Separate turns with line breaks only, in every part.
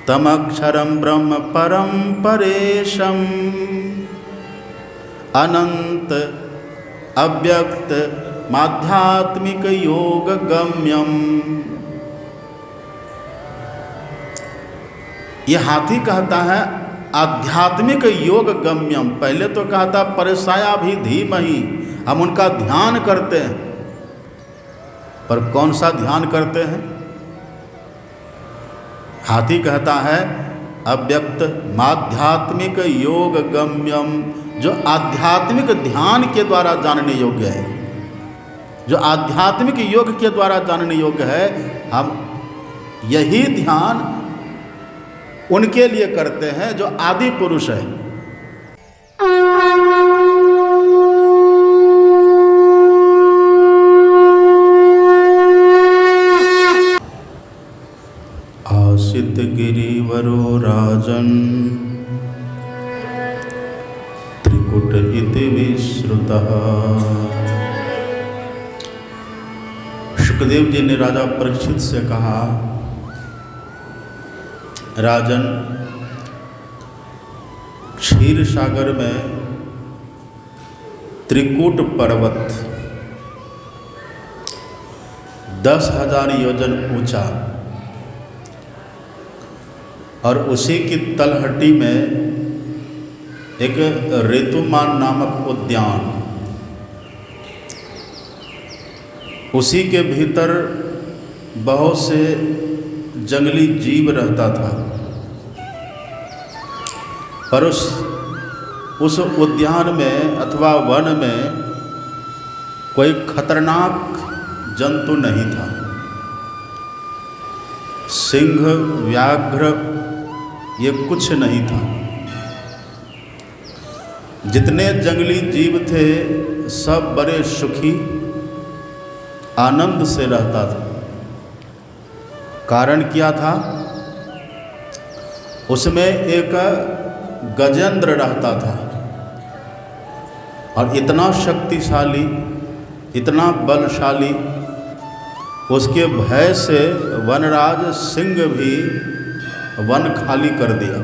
तमक्षरं ब्रह्म परं परेशम अनंत अव्यक्त माध्यात्मिक योग गम्यम। ये हाथी कहता है आध्यात्मिक योग गम्यम। पहले तो कहता परसाया भी धीमहि, हम उनका ध्यान करते हैं, पर कौन सा ध्यान करते हैं? हाथी कहता है अव्यक्त माध्यात्मिक योग गम्यम, जो आध्यात्मिक ध्यान के द्वारा जानने योग्य है, जो आध्यात्मिक योग के द्वारा जानने योग्य है, हम यही ध्यान उनके लिए करते हैं जो आदि पुरुष है। आसित गिरिवरो राजन त्रिकुट इति विश्रुतः। सुखदेव जी ने राजा परीक्षित से कहा, राजन, क्षीर सागर में त्रिकूट पर्वत 10,000 योजन ऊंचा और उसी की तलहटी में एक ऋतुमान नामक उद्यान, उसी के भीतर बहुत से जंगली जीव रहता था। पर उस उद्यान में अथवा वन में कोई खतरनाक जंतु नहीं था। सिंह, व्याघ्र ये कुछ नहीं था। जितने जंगली जीव थे सब बड़े सुखी आनंद से रहता था। कारण क्या था? उसमें एक गजेंद्र रहता था और इतना शक्तिशाली, इतना बलशाली, उसके भय से वनराज सिंह भी वन खाली कर दिया।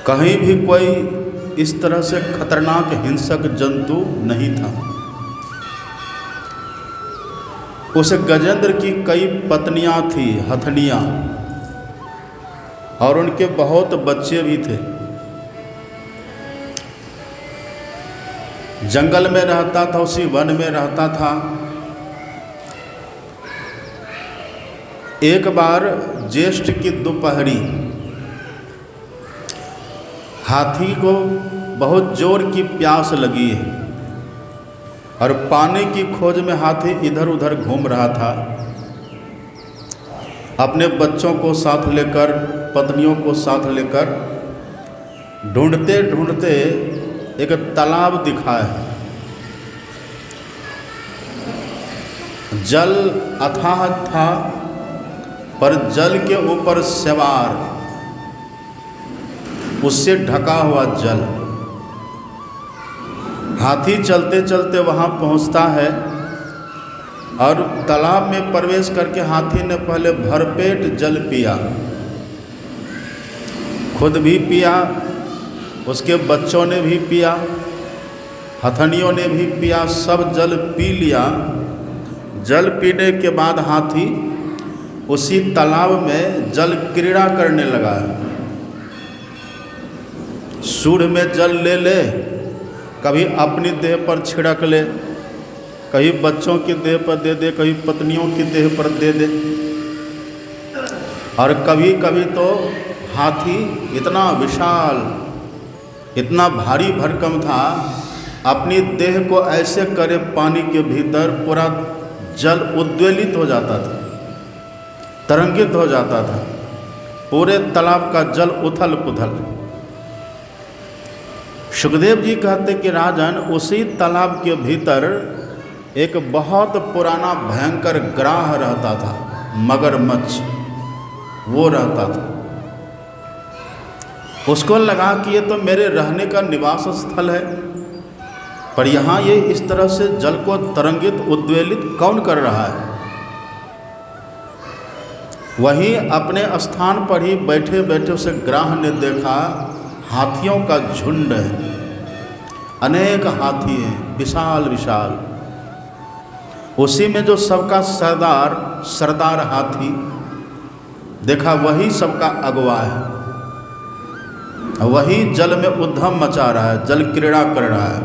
कहीं भी कोई इस तरह से खतरनाक हिंसक जंतु नहीं था। उस गजेंद्र की कई पत्नियां थी, हथनियां, और उनके बहुत बच्चे भी थे। जंगल में रहता था, उसी वन में रहता था। एक बार ज्येष्ठ की दोपहरी हाथी को बहुत जोर की प्यास लगी है और पानी की खोज में हाथी इधर उधर घूम रहा था। अपने बच्चों को साथ लेकर, पत्नियों को साथ लेकर ढूंढते ढूंढते एक तालाब दिखा है। जल अथाह था, पर जल के ऊपर सवार, उससे ढका हुआ जल। हाथी चलते चलते वहाँ पहुँचता है और तालाब में प्रवेश करके हाथी ने पहले भरपेट जल पिया, खुद भी पिया, उसके बच्चों ने भी पिया, हथनियों ने भी पिया, सब जल पी लिया। जल पीने के बाद हाथी उसी तालाब में जल क्रीड़ा करने लगा। सूंड में जल ले ले, कभी अपनी देह पर छिड़क ले, कभी बच्चों की देह पर दे दे, कभी पत्नियों की देह पर दे दे। और कभी कभी तो हाथी इतना विशाल, इतना भारी भरकम था, अपनी देह को ऐसे करे पानी के भीतर पूरा जल उद्वेलित हो जाता था, तरंगित हो जाता था, पूरे तालाब का जल उथल पुथल। सुखदेव जी कहते कि राजन, उसी तालाब के भीतर एक बहुत पुराना भयंकर ग्राह रहता था, मगरमच्छ, वो रहता था। उसको लगा कि ये तो मेरे रहने का निवास स्थल है, पर यहाँ ये इस तरह से जल को तरंगित, उद्वेलित कौन कर रहा है? वहीं अपने स्थान पर ही बैठे बैठे उसे ग्राह ने देखा हाथियों का झुंड है, अनेक हाथी हैं, विशाल विशाल। उसी में जो सबका सरदार हाथी देखा, वही सबका अगवा है, वही जल में उद्यम मचा रहा है, जल क्रीड़ा कर रहा है।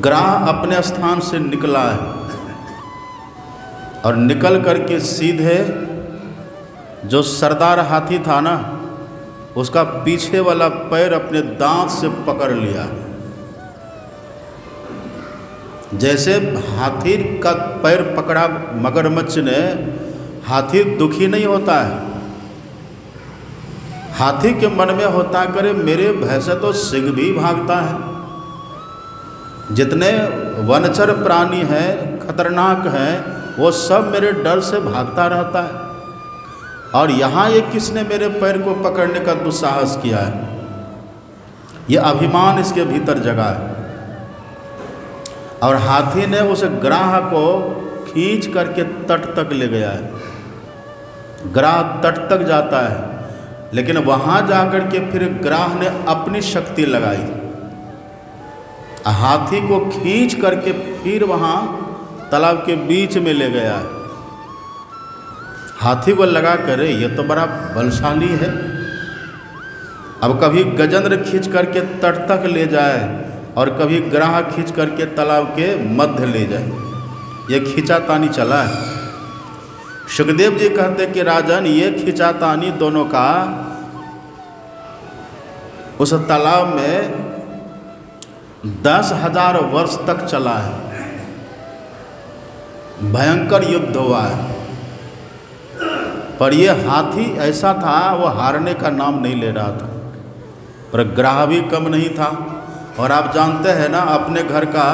ग्राह अपने स्थान से निकला है और निकल करके सीधे जो सरदार हाथी था ना, उसका पीछे वाला पैर अपने दांत से पकड़ लिया। जैसे हाथी का पैर पकड़ा मगरमच्छ ने, हाथी दुखी नहीं होता है। हाथी के मन में होता है, करे मेरे भय से तो सिंह भी भागता है। जितने वनचर प्राणी हैं, खतरनाक हैं, वो सब मेरे डर से भागता रहता है, और यहाँ ये किसने मेरे पैर को पकड़ने का दुस्साहस किया है। ये अभिमान इसके भीतर जगा है। और हाथी ने उस ग्राह को खींच करके तट तक ले गया है। ग्राह तट तक जाता है, लेकिन वहाँ जाकर के फिर ग्राह ने अपनी शक्ति लगाई, हाथी को खींच करके फिर वहाँ तालाब के बीच में ले गया। हाथी को लगा करे ये तो बड़ा बलशाली है, अब कभी गजेंद्र खींच करके तट तक ले जाए और कभी ग्राह खींच करके तालाब के मध्य ले जाए। ये खींचातानी चला है। सुखदेव जी कहते कि राजन, ये खींचातानी दोनों का उस तालाब में 10,000 वर्ष तक चला है। भयंकर युद्ध हुआ है, पर ये हाथी ऐसा था, वो हारने का नाम नहीं ले रहा था। पर ग्राह भी कम नहीं था। और आप जानते हैं ना, अपने घर का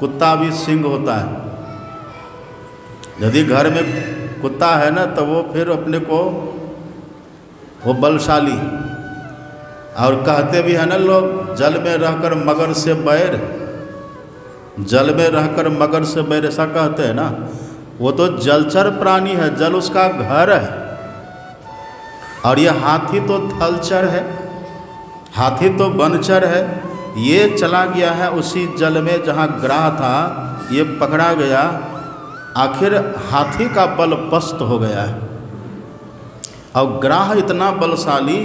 कुत्ता भी सिंह होता है। यदि घर में कुत्ता है ना, तो वो फिर अपने को वो बलशाली, और कहते भी हैं ना लोग, जल में रहकर मगर से बैर, जल में रहकर मगर से बैर, ऐसा कहते हैं ना। वो तो जलचर प्राणी है, जल उसका घर है, और ये हाथी तो थलचर है, हाथी तो वनचर है। ये चला गया है उसी जल में जहाँ ग्राह था, ये पकड़ा गया। आखिर हाथी का बल पस्त हो गया है, और ग्राह इतना बलशाली,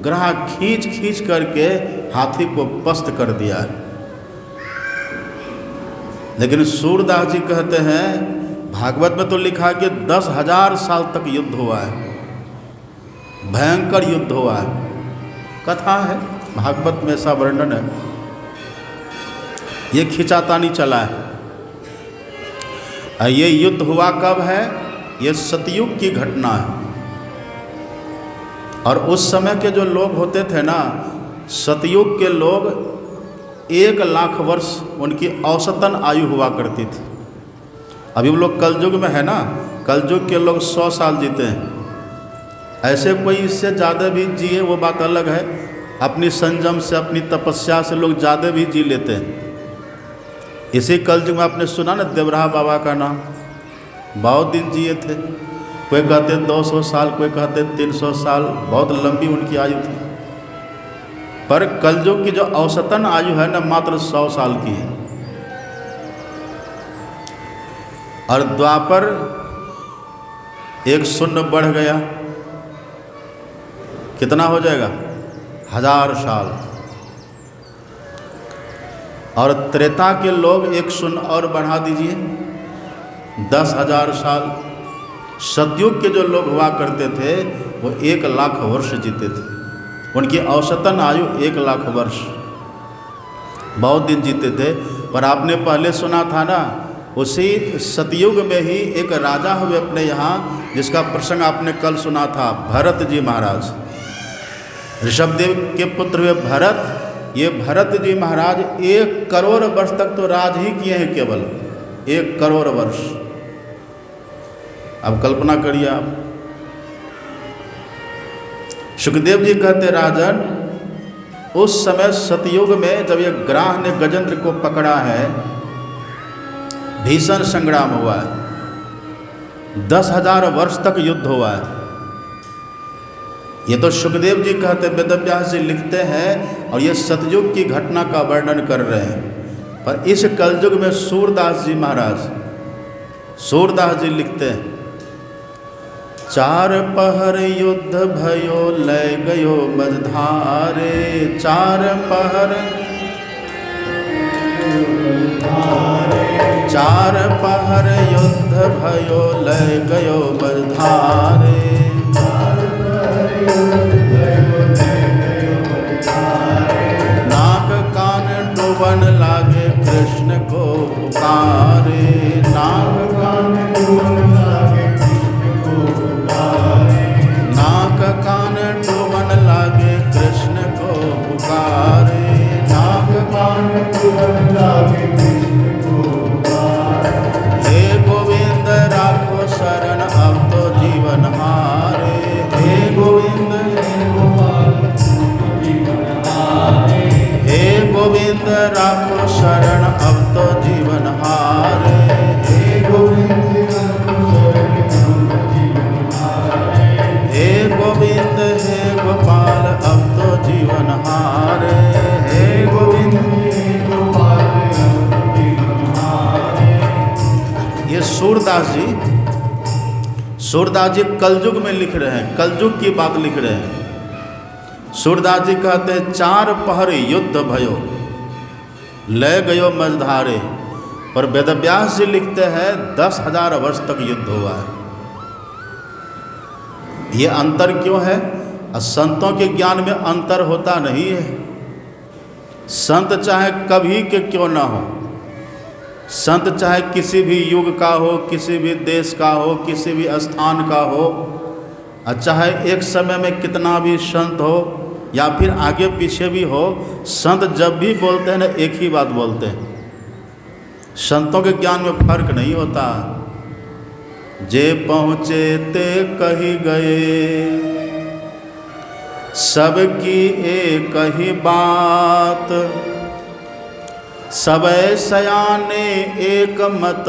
ग्राह खींच खींच करके हाथी को पस्त कर दिया है। लेकिन सूरदास जी कहते हैं, भागवत में तो लिखा कि 10,000 साल तक युद्ध हुआ है, भयंकर युद्ध हुआ है। कथा है, भागवत में ऐसा वर्णन है। ये खींचातानी चला है। ये युद्ध हुआ कब है? ये सतयुग की घटना है। और उस समय के जो लोग होते थे ना, सतयुग के लोग 1,00,000 वर्ष उनकी औसतन आयु हुआ करती थी। अभी वो लोग कलयुग में है ना, कलयुग के लोग 100 साल जीते हैं। ऐसे कोई इससे ज़्यादा भी जिए वो बात अलग है, अपनी संयम से, अपनी तपस्या से लोग ज़्यादा भी जी लेते हैं। इसी कलयुग में आपने सुना ना देवराहा बाबा का नाम, बहुत दिन जिए थे। कोई कहते 200 साल, कोई कहते 300 साल, बहुत लंबी उनकी आयु थी। पर कलयुग की जो औसतन आयु है ना, मात्र 100 साल की है। और द्वापर 1 बढ़ गया, कितना हो जाएगा? 1000 साल। और त्रेता के लोग 1 और बढ़ा दीजिए, 10,000 साल। सतयुग के जो लोग हुआ करते थे वो 1,00,000 वर्ष जीते थे। उनकी औसतन आयु 1,00,000 वर्ष, बहुत दिन जीते थे। पर आपने पहले सुना था ना, उसी सतयुग में ही एक राजा हुए अपने यहाँ, जिसका प्रसंग आपने कल सुना था, भरत जी महाराज। ऋषभदेव के पुत्र हुए भरत। ये भरत जी महाराज 1 करोड़ वर्ष तक तो राज ही किए हैं, केवल 1 करोड़ वर्ष। अब कल्पना करिए आप। सुखदेव जी कहते, राजन, उस समय सतयुग में जब ये ग्राह ने गजेंद्र को पकड़ा है, भीषण संग्राम हुआ है। 10,000 वर्ष तक युद्ध हुआ है। ये तो सुखदेव जी कहते, वेदव्यास जी लिखते हैं और ये सतयुग की घटना का वर्णन कर रहे हैं। पर इस कलयुग में सूरदास जी महाराज, सूरदास जी लिखते हैं, 4 पहर युद्ध भयो लय गयो मझधारे, 4 पहर 4 पहर युद्ध भयो लय गयो मझधारे, नाक कान डूबन लागे कृष्ण को पुकारे, नाक कान डूबन लागे कृष्ण को पुकारे, नाक कान डूबन लागे कृष्ण को पुकारे, नाक कान डूबन लागे कृष्ण को पुकारे। हे गोविंद राखो शरण अब तो जीवन हारे, हे गोविंद हे गोविंद राखो शरण अब तो जीवन हारे, हे गोविंद हे गोविंद हे गोपाल अब तो जीवन हारे, हे गोविंद हे गोपाल अब तो जीवन हारे। ये सूरदास जी कलयुग में लिख रहे हैं, कलयुग की बात लिख रहे हैं। सूरदास जी कहते हैं 4 पहर युद्ध भयो लय गयो मझधारे, पर वेदव्यास जी लिखते हैं 10,000 वर्ष तक युद्ध हुआ है। ये अंतर क्यों है? संतों के ज्ञान में अंतर होता नहीं है। संत चाहे कभी के क्यों ना हो, संत चाहे किसी भी युग का हो, किसी भी देश का हो, किसी भी स्थान का हो, चाहे एक समय में कितना भी संत हो या फिर आगे पीछे भी हो, संत जब भी बोलते हैं ना एक ही बात बोलते हैं। संतों के ज्ञान में फर्क नहीं होता। जे पहुँचे ते कही गए, सबकी एक ही बात, सबे सयाने एक मत,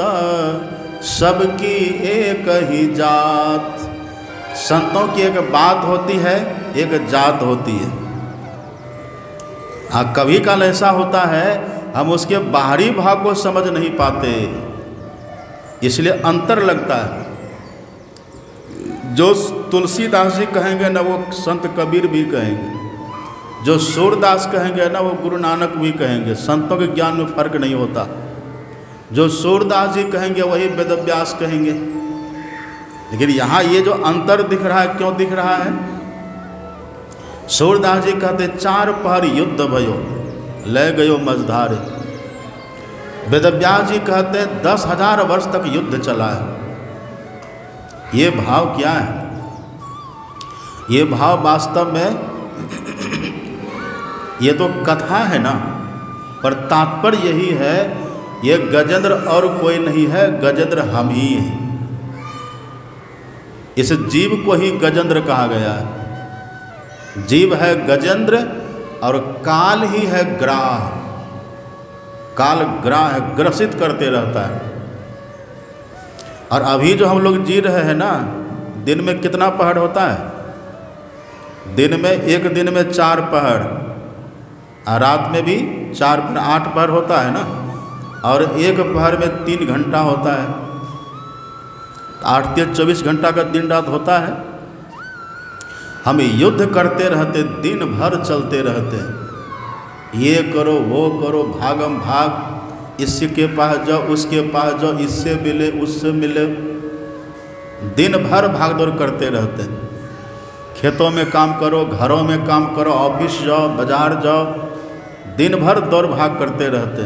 सबकी एक ही जात। संतों की एक बात होती है, एक जात होती है। हाँ, कभी काल ऐसा होता है हम उसके बाहरी भाव को समझ नहीं पाते, इसलिए अंतर लगता है। जो तुलसीदास जी कहेंगे ना वो संत कबीर भी कहेंगे, जो सूरदास कहेंगे ना वो गुरु नानक भी कहेंगे। संतों के ज्ञान में फर्क नहीं होता। जो सूरदास जी कहेंगे वही वेदव्यास कहेंगे। लेकिन यहाँ ये जो अंतर दिख रहा है, क्यों दिख रहा है? सूरदास जी कहते 4 पहर युद्ध भयो लय गयो मझधारे, वेदव्यास जी कहते 10,000 वर्ष तक युद्ध चला है। ये भाव क्या है? ये भाव वास्तव में ये तो कथा है ना, पर तात्पर्य यही है, ये गजेंद्र और कोई नहीं है, गजेंद्र हम ही हैं। इस जीव को ही गजेंद्र कहा गया है। जीव है गजेंद्र और काल ही है ग्राह। काल ग्राह है, ग्रसित करते रहता है। और अभी जो हम लोग जी रहे हैं ना, दिन में कितना पहर होता है? दिन में एक दिन में 4 पहर, और रात में भी 4 पहर, 8 पहर होता है ना। और एक पहर में 3 घंटा होता है, 8 से 24 घंटा का दिन रात होता है। हम युद्ध करते रहते, दिन भर चलते रहते, ये करो वो करो, भागम भाग, इसके पास जाओ उसके पास जाओ, इससे मिले उससे मिले, दिन भर भाग दौड़ करते रहते। खेतों में काम करो, घरों में काम करो, ऑफिस जाओ, बाजार जाओ, दिन भर दौड़ भाग करते रहते।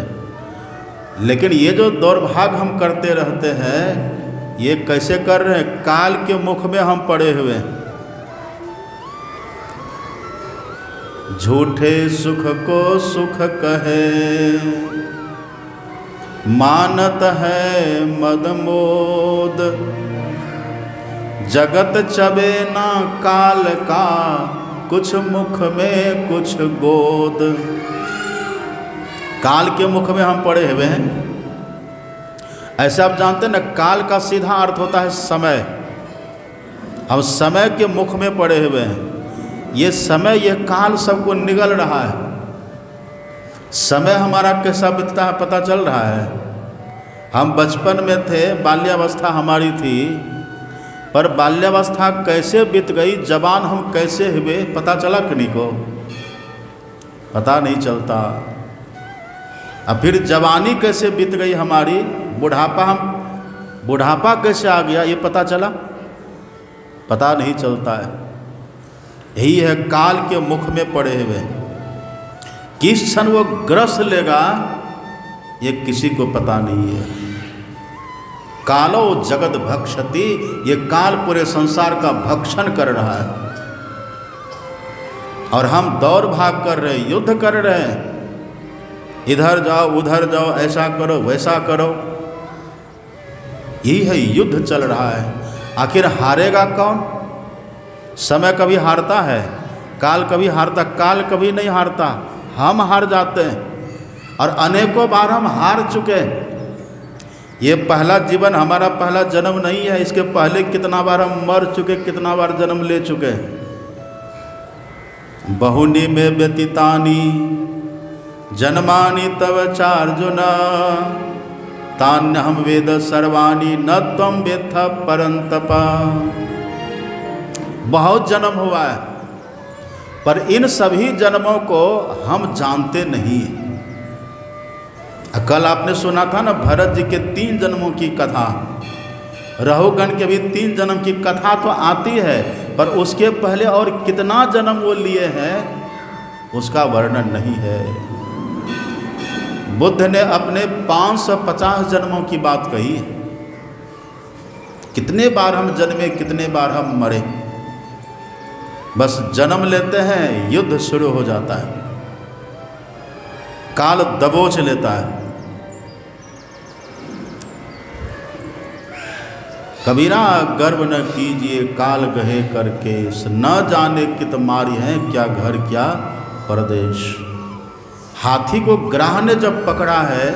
लेकिन ये जो दौड़ भाग हम करते रहते हैं, ये कैसे कर रहे हैं? काल के मुख में हम पड़े हुए हैं। झूठे सुख को सुख कहे, मानत है मद मोद, जगत चबे ना काल का, कुछ मुख में कुछ गोद। काल के मुख में हम पड़े हुए हैं। ऐसे आप जानते हैं ना, काल का सीधा अर्थ होता है समय। हम समय के मुख में पड़े हुए हैं। ये समय, ये काल सबको निगल रहा है। समय हमारा कैसा बीतता है पता चल रहा है। हम बचपन में थे, बाल्यावस्था हमारी थी, पर बाल्यावस्था कैसे बीत गई, जवान हम कैसे हुए, पता चला किन्हीं को? पता नहीं चलता। अब फिर जवानी कैसे बीत गई हमारी, बुढ़ापा कैसे आ गया, ये पता चला? पता नहीं चलता है। यही है काल के मुख में पड़े हुए। किस क्षण वो ग्रस लेगा ये किसी को पता नहीं है। कालो जगत भक्षति, ये काल पूरे संसार का भक्षण कर रहा है। और हम दौड़ भाग कर रहे हैं, युद्ध कर रहे हैं, इधर जाओ उधर जाओ, ऐसा करो वैसा करो। यही है, युद्ध चल रहा है। आखिर हारेगा कौन? समय कभी हारता है, काल कभी हारता, काल कभी नहीं हारता। हम हार जाते हैं और अनेकों बार हम हार चुके हैं। ये पहला जीवन हमारा पहला जन्म नहीं है। इसके पहले कितना बार हम मर चुके, कितना बार जन्म ले चुके। बहुनी में व्यतीतानि जन्मानि तव चार्जुन, तान्यहं वेद सर्वाणि न त्वं वेत्थ परन्तप। बहुत जन्म हुआ है, पर इन सभी जन्मों को हम जानते नहीं। कल आपने सुना था ना भरत जी के 3 जन्मों की कथा। रहुगण के भी 3 जन्म की कथा तो आती है, पर उसके पहले और कितना जन्म वो लिए हैं उसका वर्णन नहीं है। बुद्ध ने अपने 550 जन्मों की बात कही। कितने बार हम जन्मे, कितने बार हम मरे। बस जन्म लेते हैं, युद्ध शुरू हो जाता है, काल दबोच लेता है। कबीरा गर्व न कीजिए काल गहे करके, न जाने कित मारी हैं क्या घर क्या परदेश। हाथी को ग्राह ने जब पकड़ा है,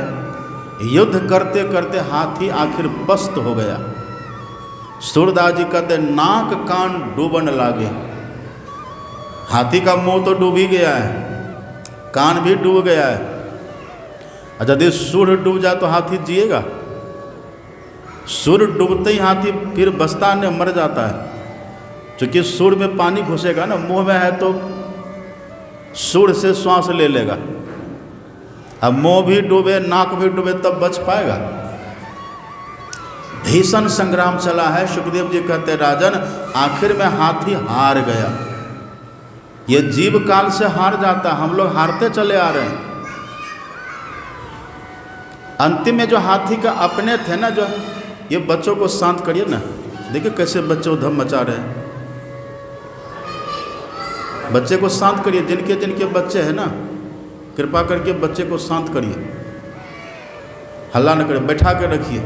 युद्ध करते करते हाथी आखिर पस्त हो गया। सूरदास जी कहते नाक कान डूबन लागे। हाथी का मुंह तो डूब ही गया है, कान भी डूब गया है। और यदि सूर डूब जाए तो हाथी जिएगा? सूर डूबते ही हाथी फिर बचता नहीं, मर जाता है। क्योंकि सूर में पानी घुसेगा ना, मुंह में है तो सूर से श्वास ले लेगा। अब मुंह भी डूबे, नाक भी डूबे, तब बच पाएगा? भीषण संग्राम चला है। सुखदेव जी कहते राजन, आखिर में हाथी हार गया। ये जीव काल से हार जाता, हम लोग हारते चले आ रहे हैं। अंतिम में जो हाथी का अपने थे ना, जो ये बच्चों को शांत करिए ना, देखिए कैसे बच्चे उधम मचा रहे हैं। बच्चे को शांत करिए, जिनके जिनके बच्चे हैं ना, कृपा करके बच्चे को शांत करिए, हल्ला न करिए, बैठा कर रखिए।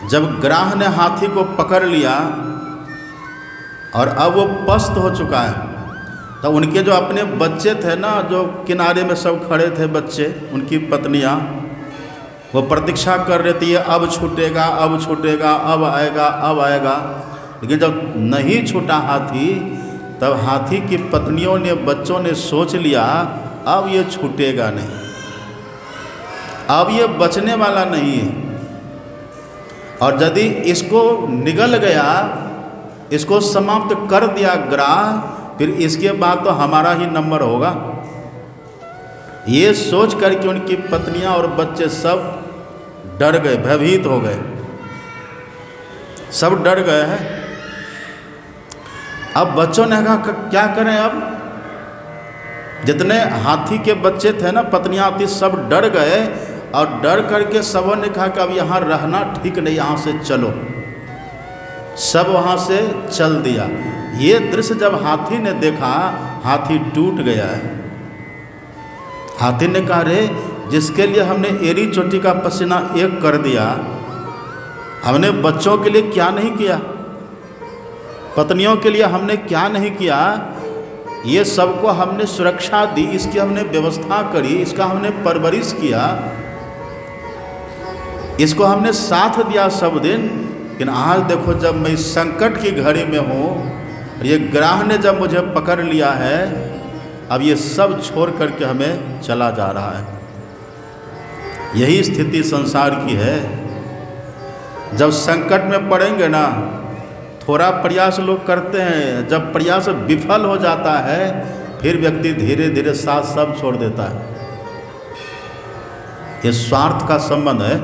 जब ग्राह ने हाथी को पकड़ लिया और अब वो पस्त हो चुका है, तो उनके जो अपने बच्चे थे ना, जो किनारे में सब खड़े थे बच्चे, उनकी पत्नियां, वो प्रतीक्षा कर रहे थे अब छूटेगा, अब छूटेगा, अब आएगा, अब आएगा। लेकिन जब नहीं छूटा हाथी, तब हाथी की पत्नियों ने, बच्चों ने सोच लिया अब ये छूटेगा नहीं, अब ये बचने वाला नहीं है। और यदि इसको निगल गया, इसको समाप्त कर दिया ग्राह, फिर इसके बाद तो हमारा ही नंबर होगा। ये सोच करके उनकी पत्नियां और बच्चे सब डर गए, भयभीत हो गए, सब डर गए हैं। अब बच्चों ने कहा क्या करें? अब जितने हाथी के बच्चे थे ना, पत्नियां थी, सब डर गए। और डर करके सबों ने कहा कि अब यहाँ रहना ठीक नहीं, यहाँ से चलो। सब वहाँ से चल दिया। ये दृश्य जब हाथी ने देखा, हाथी टूट गया है। हाथी ने कहा रे, जिसके लिए हमने एड़ी चोटी का पसीना एक कर दिया, हमने बच्चों के लिए क्या नहीं किया, पत्नियों के लिए हमने क्या नहीं किया। ये सबको हमने सुरक्षा दी, इसकी हमने व्यवस्था करी, इसका हमने परवरिश किया, इसको हमने साथ दिया सब दिन। लेकिन आज देखो, जब मैं इस संकट की घड़ी में हूँ, ये ग्रह ने जब मुझे पकड़ लिया है, अब ये सब छोड़ करके हमें चला जा रहा है। यही स्थिति संसार की है। जब संकट में पड़ेंगे ना, थोड़ा प्रयास लोग करते हैं, जब प्रयास विफल हो जाता है, फिर व्यक्ति धीरे धीरे साथ सब छोड़ देता है। ये स्वार्थ का संबंध है।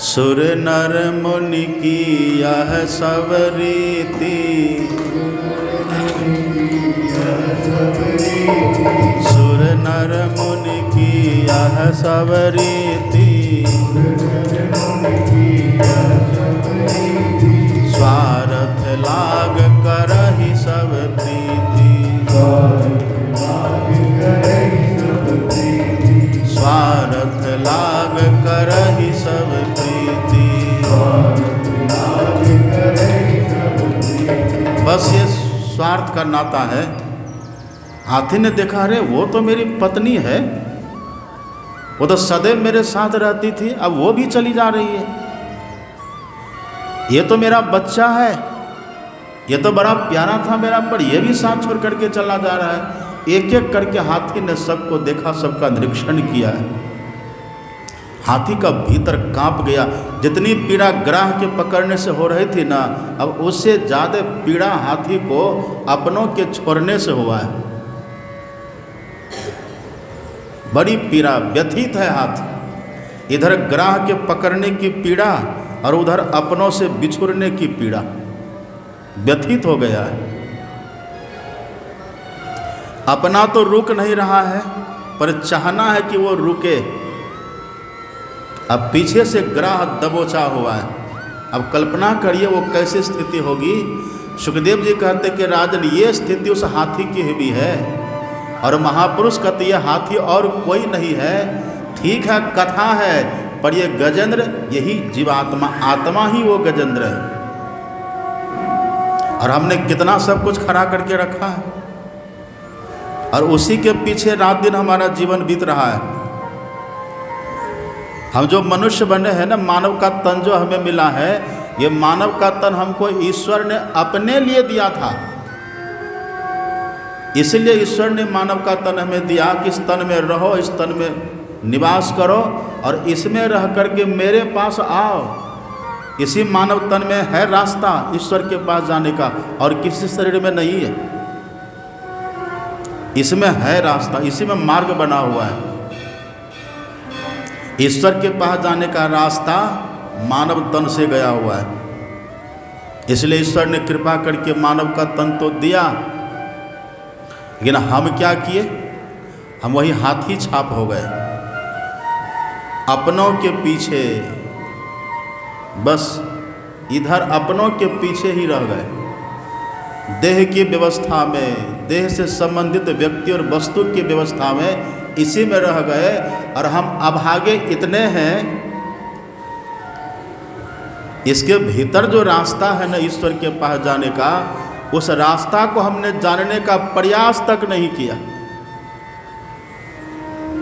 सुर नर मुनि की यह सब रीति, सुर नर मुनि की यह सब रीति, स्वार्थ लाग करहि सब प्रीति, स्वार्थ लाग करहि सब प्रीति। बस ये स्वार्थ का नाता है। हाथी ने देखा, अरे वो तो मेरी पत्नी है, वो तो सदैव मेरे साथ रहती थी, अब वो भी चली जा रही है। ये तो मेरा बच्चा है, ये तो बड़ा प्यारा था मेरा, पर ये भी साथ छोड़ करके चला जा रहा है। एक एक करके हाथी ने सबको देखा, सबका निरीक्षण किया है। हाथी का भीतर कांप गया। जितनी पीड़ा ग्राह के पकड़ने से हो रही थी ना, अब उससे ज़्यादा पीड़ा हाथी को अपनों के छोड़ने से हुआ है। बड़ी पीड़ा, व्यथित है हाथी। इधर ग्राह के पकड़ने की पीड़ा और उधर अपनों से बिछुड़ने की पीड़ा, व्यथित हो गया है। अपना तो रुक नहीं रहा है, पर चाहना है कि वो रुके। अब पीछे से ग्राह दबोचा हुआ है। अब कल्पना करिए वो कैसी स्थिति होगी। सुखदेव जी कहते कि राजन, ये स्थिति उस हाथी की भी है। और महापुरुष कहते ये हाथी और कोई नहीं है। ठीक है, कथा है, पर ये गजेंद्र, यही जीवात्मा, आत्मा ही वो गजेंद्र है। और हमने कितना सब कुछ खड़ा करके रखा है, और उसी के पीछे रात दिन हमारा जीवन बीत रहा है। हम जो मनुष्य बने हैं ना, मानव का तन जो हमें मिला है, ये मानव का तन हमको ईश्वर ने अपने लिए दिया था। इसलिए ईश्वर ने मानव का तन हमें दिया कि इस तन में रहो, इस तन में निवास करो, और इसमें रह करके मेरे पास आओ। इसी मानव तन में है रास्ता ईश्वर के पास जाने का, और किसी शरीर में नहीं है। इसमें है रास्ता, इसी में मार्ग बना हुआ है। ईश्वर के पास जाने का रास्ता मानव तन से गया हुआ है। इसलिए ईश्वर ने कृपा करके मानव का तन तो दिया, लेकिन हम क्या किए? हम वही हाथी छाप हो गए, अपनों के पीछे, बस इधर अपनों के पीछे ही रह गए। देह की व्यवस्था में, देह से संबंधित व्यक्ति और वस्तु की व्यवस्था में, इसी में रह गए। और हम अभागे इतने हैं, इसके भीतर जो रास्ता है ना ईश्वर के पास जाने का, उस रास्ता को हमने जानने का प्रयास तक नहीं किया।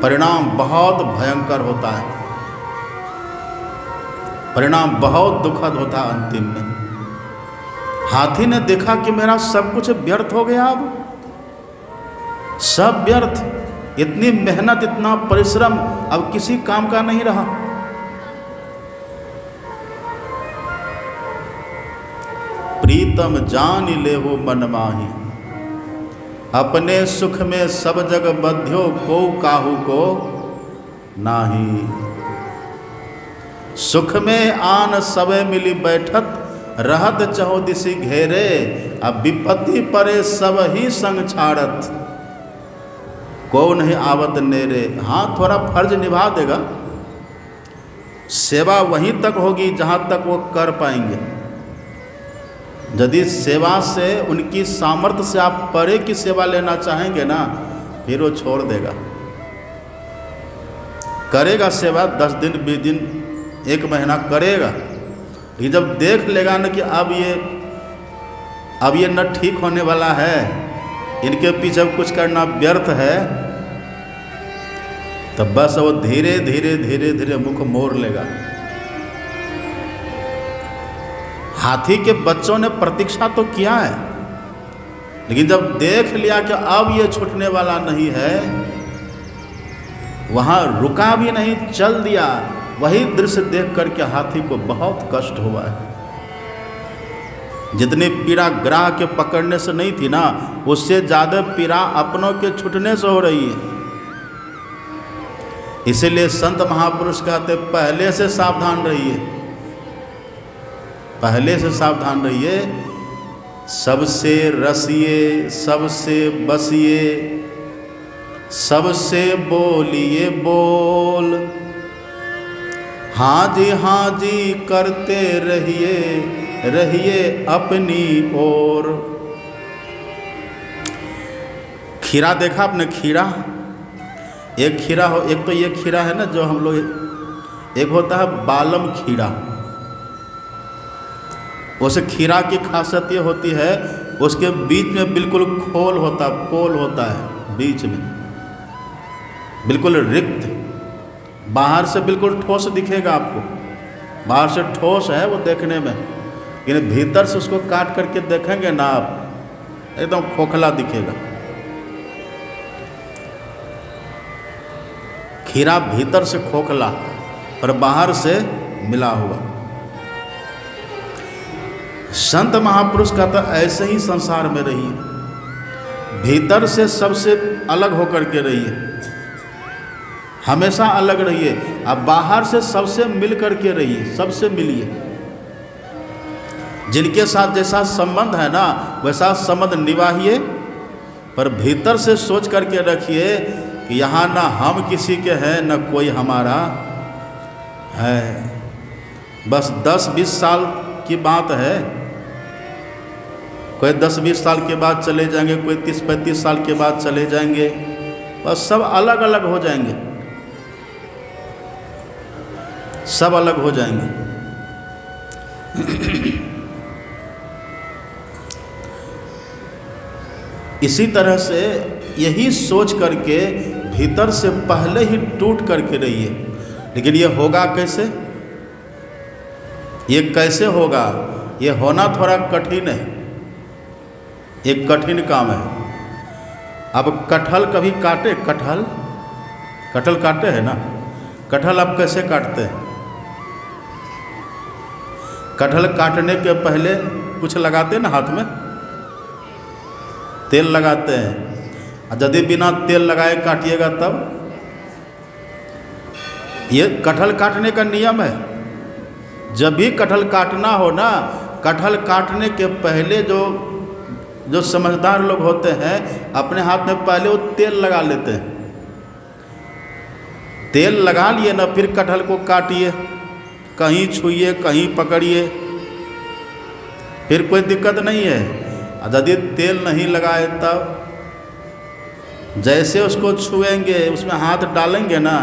परिणाम बहुत भयंकर होता है, परिणाम बहुत दुखद होता है अंतिम में। हाथी ने देखा कि मेरा सब कुछ व्यर्थ हो गया, अब सब व्यर्थ, इतनी मेहनत, इतना परिश्रम अब किसी काम का नहीं रहा। प्रीतम जान ले हो मन माही, अपने सुख में सब जग बध्यो, को काहू को नाही। सुख में आन सबे मिली बैठत, रहत चहुदिसी घेरे, अब विपत्ति परे सब ही संग छाड़त, को नहीं आवत नेरे। हाँ, थोड़ा फर्ज निभा देगा, सेवा वहीं तक होगी जहाँ तक वो कर पाएंगे। यदि सेवा से, उनकी सामर्थ्य से आप परे की सेवा लेना चाहेंगे ना, फिर वो छोड़ देगा। करेगा सेवा 10 दिन 20 दिन 1 महीना करेगा, ये जब देख लेगा ना कि अब ये न ठीक होने वाला है, इनके पीछे कुछ करना व्यर्थ है, तो बस वो धीरे धीरे धीरे धीरे मुख मोड़ लेगा। हाथी के बच्चों ने प्रतीक्षा तो किया है, लेकिन जब देख लिया कि अब ये छूटने वाला नहीं है, वहाँ रुका भी नहीं, चल दिया। वही दृश्य देख करके हाथी को बहुत कष्ट हुआ है। जितनी पीड़ा ग्राह के पकड़ने से नहीं थी ना, उससे ज़्यादा पीड़ा अपनों के छूटने से हो रही है। इसीलिए संत महापुरुष कहते पहले से सावधान रहिए, पहले से सावधान रहिए। सबसे रसिए, सबसे बसिए, सबसे बोलिए बोल, हाँ जी करते रहिए, रहिए अपनी ओर। खीरा देखा आपने? खीरा, एक खीरा हो, एक तो ये खीरा है ना जो हम लोग, एक होता है बालम खीरा। उस खीरा की खासियत ये होती है, उसके बीच में बिल्कुल खोल होता, पोल होता है बीच में, बिल्कुल रिक्त। बाहर से बिल्कुल ठोस दिखेगा आपको, बाहर से ठोस है वो देखने में, लेकिन भीतर से उसको काट करके देखेंगे ना आप, एकदम खोखला दिखेगा। खीरा भीतर से खोखला पर बाहर से मिला हुआ। संत महापुरुष का तो ऐसे ही संसार में रहिए, भीतर से सबसे अलग होकर के रहिए, हमेशा अलग रहिए। अब बाहर से सबसे मिल करके रहिए, सबसे मिलिए। जिनके साथ जैसा संबंध है ना वैसा संबंध निभाइए, पर भीतर से सोच करके रखिए कि यहाँ ना हम किसी के हैं न कोई हमारा है। बस 10-20 साल की बात है, कोई 10-20 साल के बाद चले जाएंगे, कोई 30-35 साल के बाद चले जाएंगे, बस सब अलग अलग हो जाएंगे, सब अलग हो जाएंगे। इसी तरह से यही सोच करके भीतर से पहले ही टूट करके रहिए। लेकिन ये होगा कैसे? ये कैसे होगा? ये होना थोड़ा कठिन है, एक कठिन काम है। अब कटहल कभी काटे? कटहल काटे हैं ना? कटहल आप कैसे काटते हैं? कटहल काटने के पहले कुछ लगाते हैं ना हाथ में, तेल लगाते हैं। यदि बिना तेल लगाए काटिएगा तब, ये कटहल काटने का नियम है। जब भी कटहल काटना हो ना, कटहल काटने के पहले जो समझदार लोग होते हैं अपने हाथ में पहले वो तेल लगा लेते हैं। तेल लगा लिए ना, फिर कटहल को काटिए, कहीं छुइए, कहीं पकड़िए, फिर कोई दिक्कत नहीं है। यदि तेल नहीं लगाए तब जैसे उसको छुएंगे, उसमें हाथ डालेंगे ना,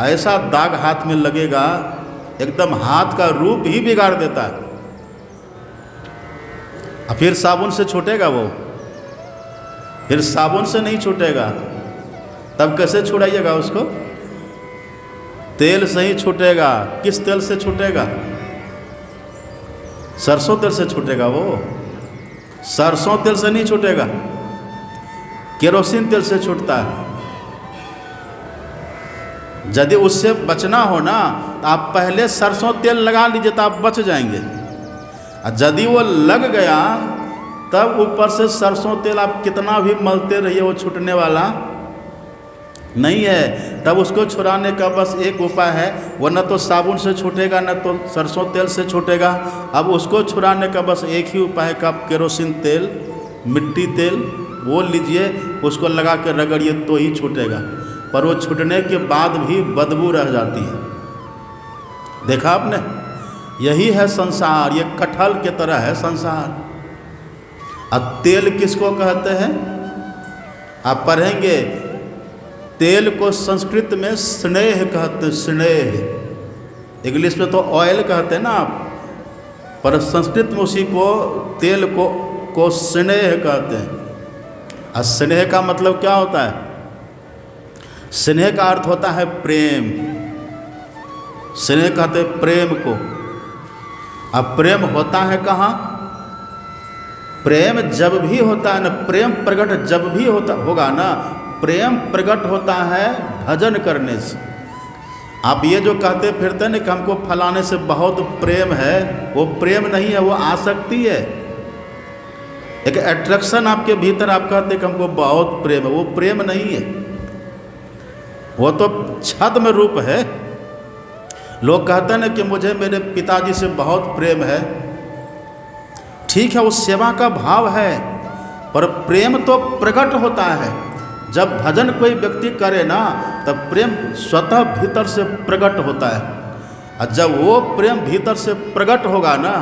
ऐसा दाग हाथ में लगेगा, एकदम हाथ का रूप ही बिगाड़ देता है। फिर साबुन से छूटेगा वो? फिर साबुन से नहीं छूटेगा, तब कैसे छुड़ाइएगा उसको? तेल से ही छूटेगा। किस तेल से छूटेगा? सरसों तेल से छूटेगा वो, सरसों तेल से नहीं छूटेगा, केरोसिन तेल से छूटता है। यदि उससे बचना हो ना तो आप पहले सरसों तेल लगा लीजिए, तो आप बच जाएंगे। और यदि वो लग गया तब ऊपर से सरसों तेल आप कितना भी मलते रहिए, वो छूटने वाला नहीं है। तब उसको छुड़ाने का बस एक उपाय है, वो न तो साबुन से छूटेगा न तो सरसों तेल से छूटेगा। अब उसको छुड़ाने का बस एक ही उपाय है कि आप केरोसिन तेल, मिट्टी तेल वो लीजिए, उसको लगा के रगड़िए तो ही छूटेगा। पर वो छूटने के बाद भी बदबू रह जाती है। देखा आपने? यही है संसार, ये कटहल के तरह है संसार। अब तेल किसको कहते हैं? आप पढ़ेंगे, तेल को संस्कृत में स्नेह कहते हैं, स्नेह। इंग्लिश में तो ऑयल कहते हैं ना आप, पर संस्कृत में उसी को तेल को स्नेह कहते हैं। और स्नेह का मतलब क्या होता है? स्नेह का अर्थ होता है प्रेम। स्नेह कहते हैं प्रेम को। अब प्रेम होता है कहाँ? प्रेम जब भी होता है ना, प्रेम प्रकट जब भी होगा ना, प्रेम प्रकट होता है भजन करने से। आप ये जो कहते फिरते ना कि हमको फलाने से बहुत प्रेम है, वो प्रेम नहीं है, वो आसक्ति है। एक अट्रैक्शन आपके भीतर, आप कहते कि हमको बहुत प्रेम है, वो प्रेम नहीं है, वो तो छद्म रूप है। लोग कहते हैं ना कि मुझे मेरे पिताजी से बहुत प्रेम है, ठीक है, वो सेवा का भाव है, पर प्रेम तो प्रकट होता है। जब भजन कोई व्यक्ति करे ना, तब प्रेम स्वतः भीतर से प्रकट होता है। और जब वो प्रेम भीतर से प्रकट होगा ना,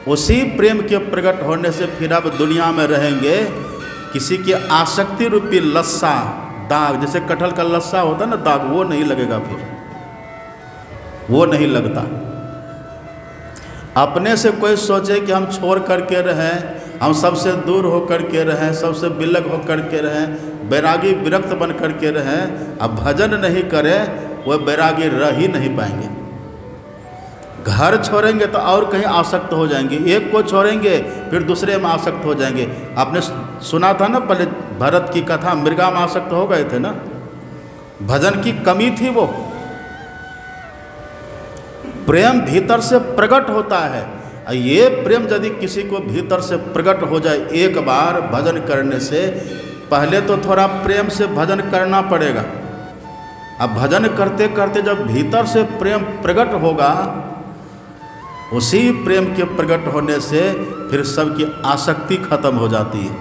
उसी प्रेम के प्रकट होने से फिर अब दुनिया में रहेंगे किसी की आसक्ति रूपी लस्सा, दाग, जैसे कटहल का लस्सा होता है ना दाग, वो नहीं लगेगा, फिर वो नहीं लगता। अपने से कोई सोचे कि हम छोड़ करके रहें, हम सबसे दूर हो करके रहें, सबसे विलग हो करके रहें, बैरागी विरक्त बन करके रहें, अब भजन नहीं करें, वो बैरागी रह ही नहीं पाएंगे। घर छोड़ेंगे तो और कहीं आसक्त हो जाएंगे, एक को छोड़ेंगे फिर दूसरे में आसक्त हो जाएंगे। आपने सुना था ना पहले भरत की कथा, मृगा में आसक्त हो गए थे ना, भजन की कमी थी। वो प्रेम भीतर से प्रकट होता है। ये प्रेम यदि किसी को भीतर से प्रकट हो जाए एक बार भजन करने से, पहले तो थोड़ा प्रेम से भजन करना पड़ेगा। अब भजन करते करते जब भीतर से प्रेम प्रकट होगा, उसी प्रेम के प्रकट होने से फिर सबकी आसक्ति खत्म हो जाती है।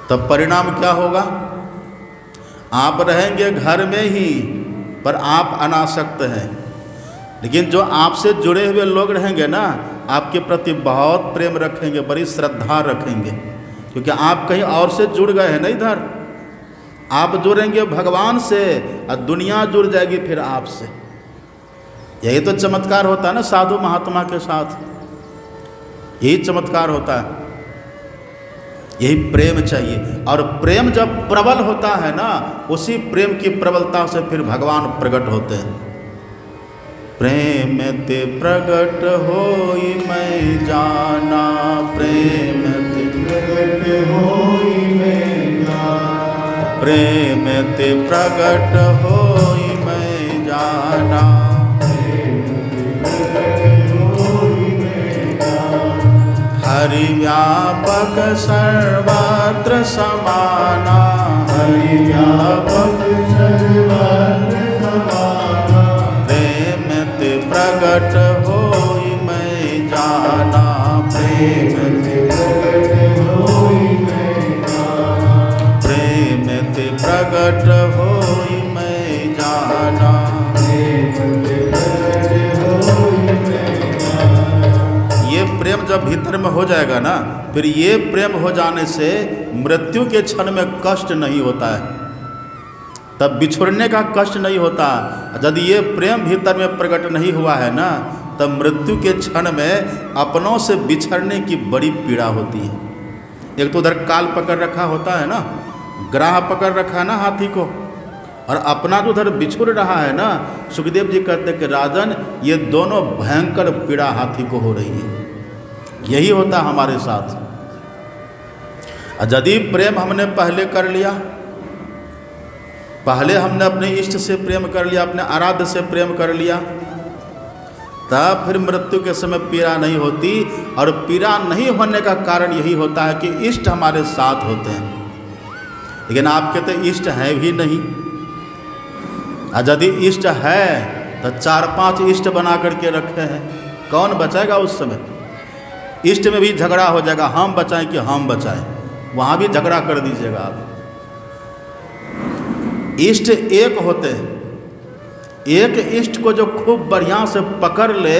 तब परिणाम क्या होगा? आप रहेंगे घर में ही, पर आप अनासक्त हैं। लेकिन जो आपसे जुड़े हुए लोग रहेंगे ना, आपके प्रति बहुत प्रेम रखेंगे, बड़ी श्रद्धा रखेंगे, क्योंकि आप कहीं और से जुड़ गए हैं ना। इधर आप जुड़ेंगे भगवान से और दुनिया जुड़ जाएगी फिर आपसे। यही तो चमत्कार होता है ना साधु महात्मा के साथ, यही चमत्कार होता है। यही प्रेम चाहिए। और प्रेम जब प्रबल होता है ना, उसी प्रेम की प्रबलता से फिर भगवान प्रकट होते हैं। प्रेम ते प्रगट होई मैं जाना, प्रेम ते प्रगट होई मैं जाना, प्रेम ते प्रगट होई मैं जाना, हरि व्यापक सर्वत्र समाना, हरि व्यापक सर्वत्र समाना, प्रेम ते प्रगट होई मैं जाना, प्रेम ते प्रगट होई मैं जाना, प्रेम ते प्रगट होई मैं जाना, प्रेम ते प्रगट होई मैं जाना। ये प्रेम जब भीतर में हो जाएगा ना, फिर ये प्रेम हो जाने से मृत्यु के क्षण में कष्ट नहीं होता है, तब बिछुड़ने का कष्ट नहीं होता। यदि ये प्रेम भीतर में प्रकट नहीं हुआ है ना, तब मृत्यु के क्षण में अपनों से बिछड़ने की बड़ी पीड़ा होती है। एक तो उधर काल पकड़ रखा होता है ना, ग्राह पकड़ रखा है ना हाथी को, और अपना जो उधर बिछुड़ रहा है ना, सुखदेव जी कहते कि राजन ये दोनों भयंकर पीड़ा हाथी को हो रही है। यही होता हमारे साथ। यदि प्रेम हमने पहले कर लिया, पहले हमने अपने इष्ट से प्रेम कर लिया, अपने आराध्य से प्रेम कर लिया, तब फिर मृत्यु के समय पीड़ा नहीं होती। और पीड़ा नहीं होने का कारण यही होता है कि इष्ट हमारे साथ होते हैं। लेकिन आपके तो इष्ट है भी नहीं। और यदि इष्ट है तो 4-5 इष्ट बना करके रखे हैं, कौन बचाएगा उस समय? इष्ट में भी झगड़ा हो जाएगा, हम बचाएं कि हम बचाएं, वहाँ भी झगड़ा कर दीजिएगा आप। इष्ट एक होते हैं, एक इष्ट को जो खूब बढ़िया से पकड़ ले,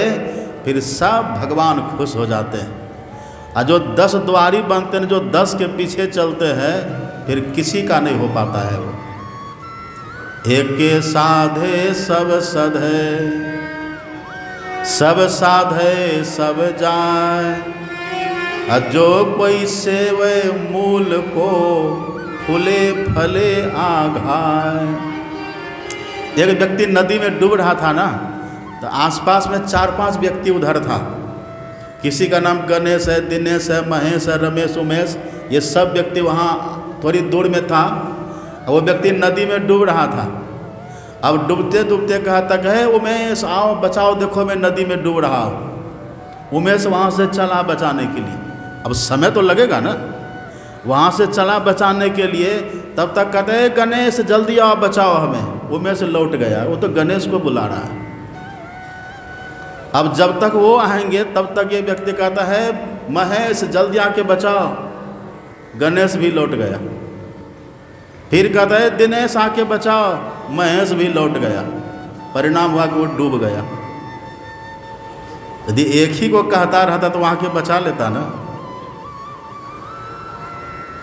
फिर सब भगवान खुश हो जाते हैं। और जो 10 द्वारी बनते हैं, जो 10 के पीछे चलते हैं, फिर किसी का नहीं हो पाता है वो। एक साधे सब सधे, सब साधे सब जाए, जो कोई सेवे मूल को फूले फले आघाय। एक व्यक्ति नदी में डूब रहा था ना, तो आसपास में 4-5 व्यक्ति उधर था। किसी का नाम गणेश है, दिनेश है, महेश है, रमेश, उमेश, ये सब व्यक्ति वहाँ थोड़ी दूर में था। वो व्यक्ति नदी में डूब रहा था। अब डूबते डूबते कहता है उमेश आओ बचाओ, देखो मैं नदी में डूब रहा हूँ। उमेश वहाँ से चला बचाने के लिए। अब समय तो लगेगा ना, वहाँ से चला बचाने के लिए। तब तक कहते हैं गणेश जल्दी आओ बचाओ हमें। उमेश लौट गया, वो तो गणेश को बुला रहा है। अब जब तक वो आएंगे तब तक ये व्यक्ति कहता है महेश जल्दी आके बचाओ। गणेश भी लौट गया। फिर कहता है दिनेश आके बचाओ। महेश भी लौट गया। परिणाम हुआ कि वो डूब गया। यदि एक ही को कहता रहता तो वहाँ के बचा लेता ना।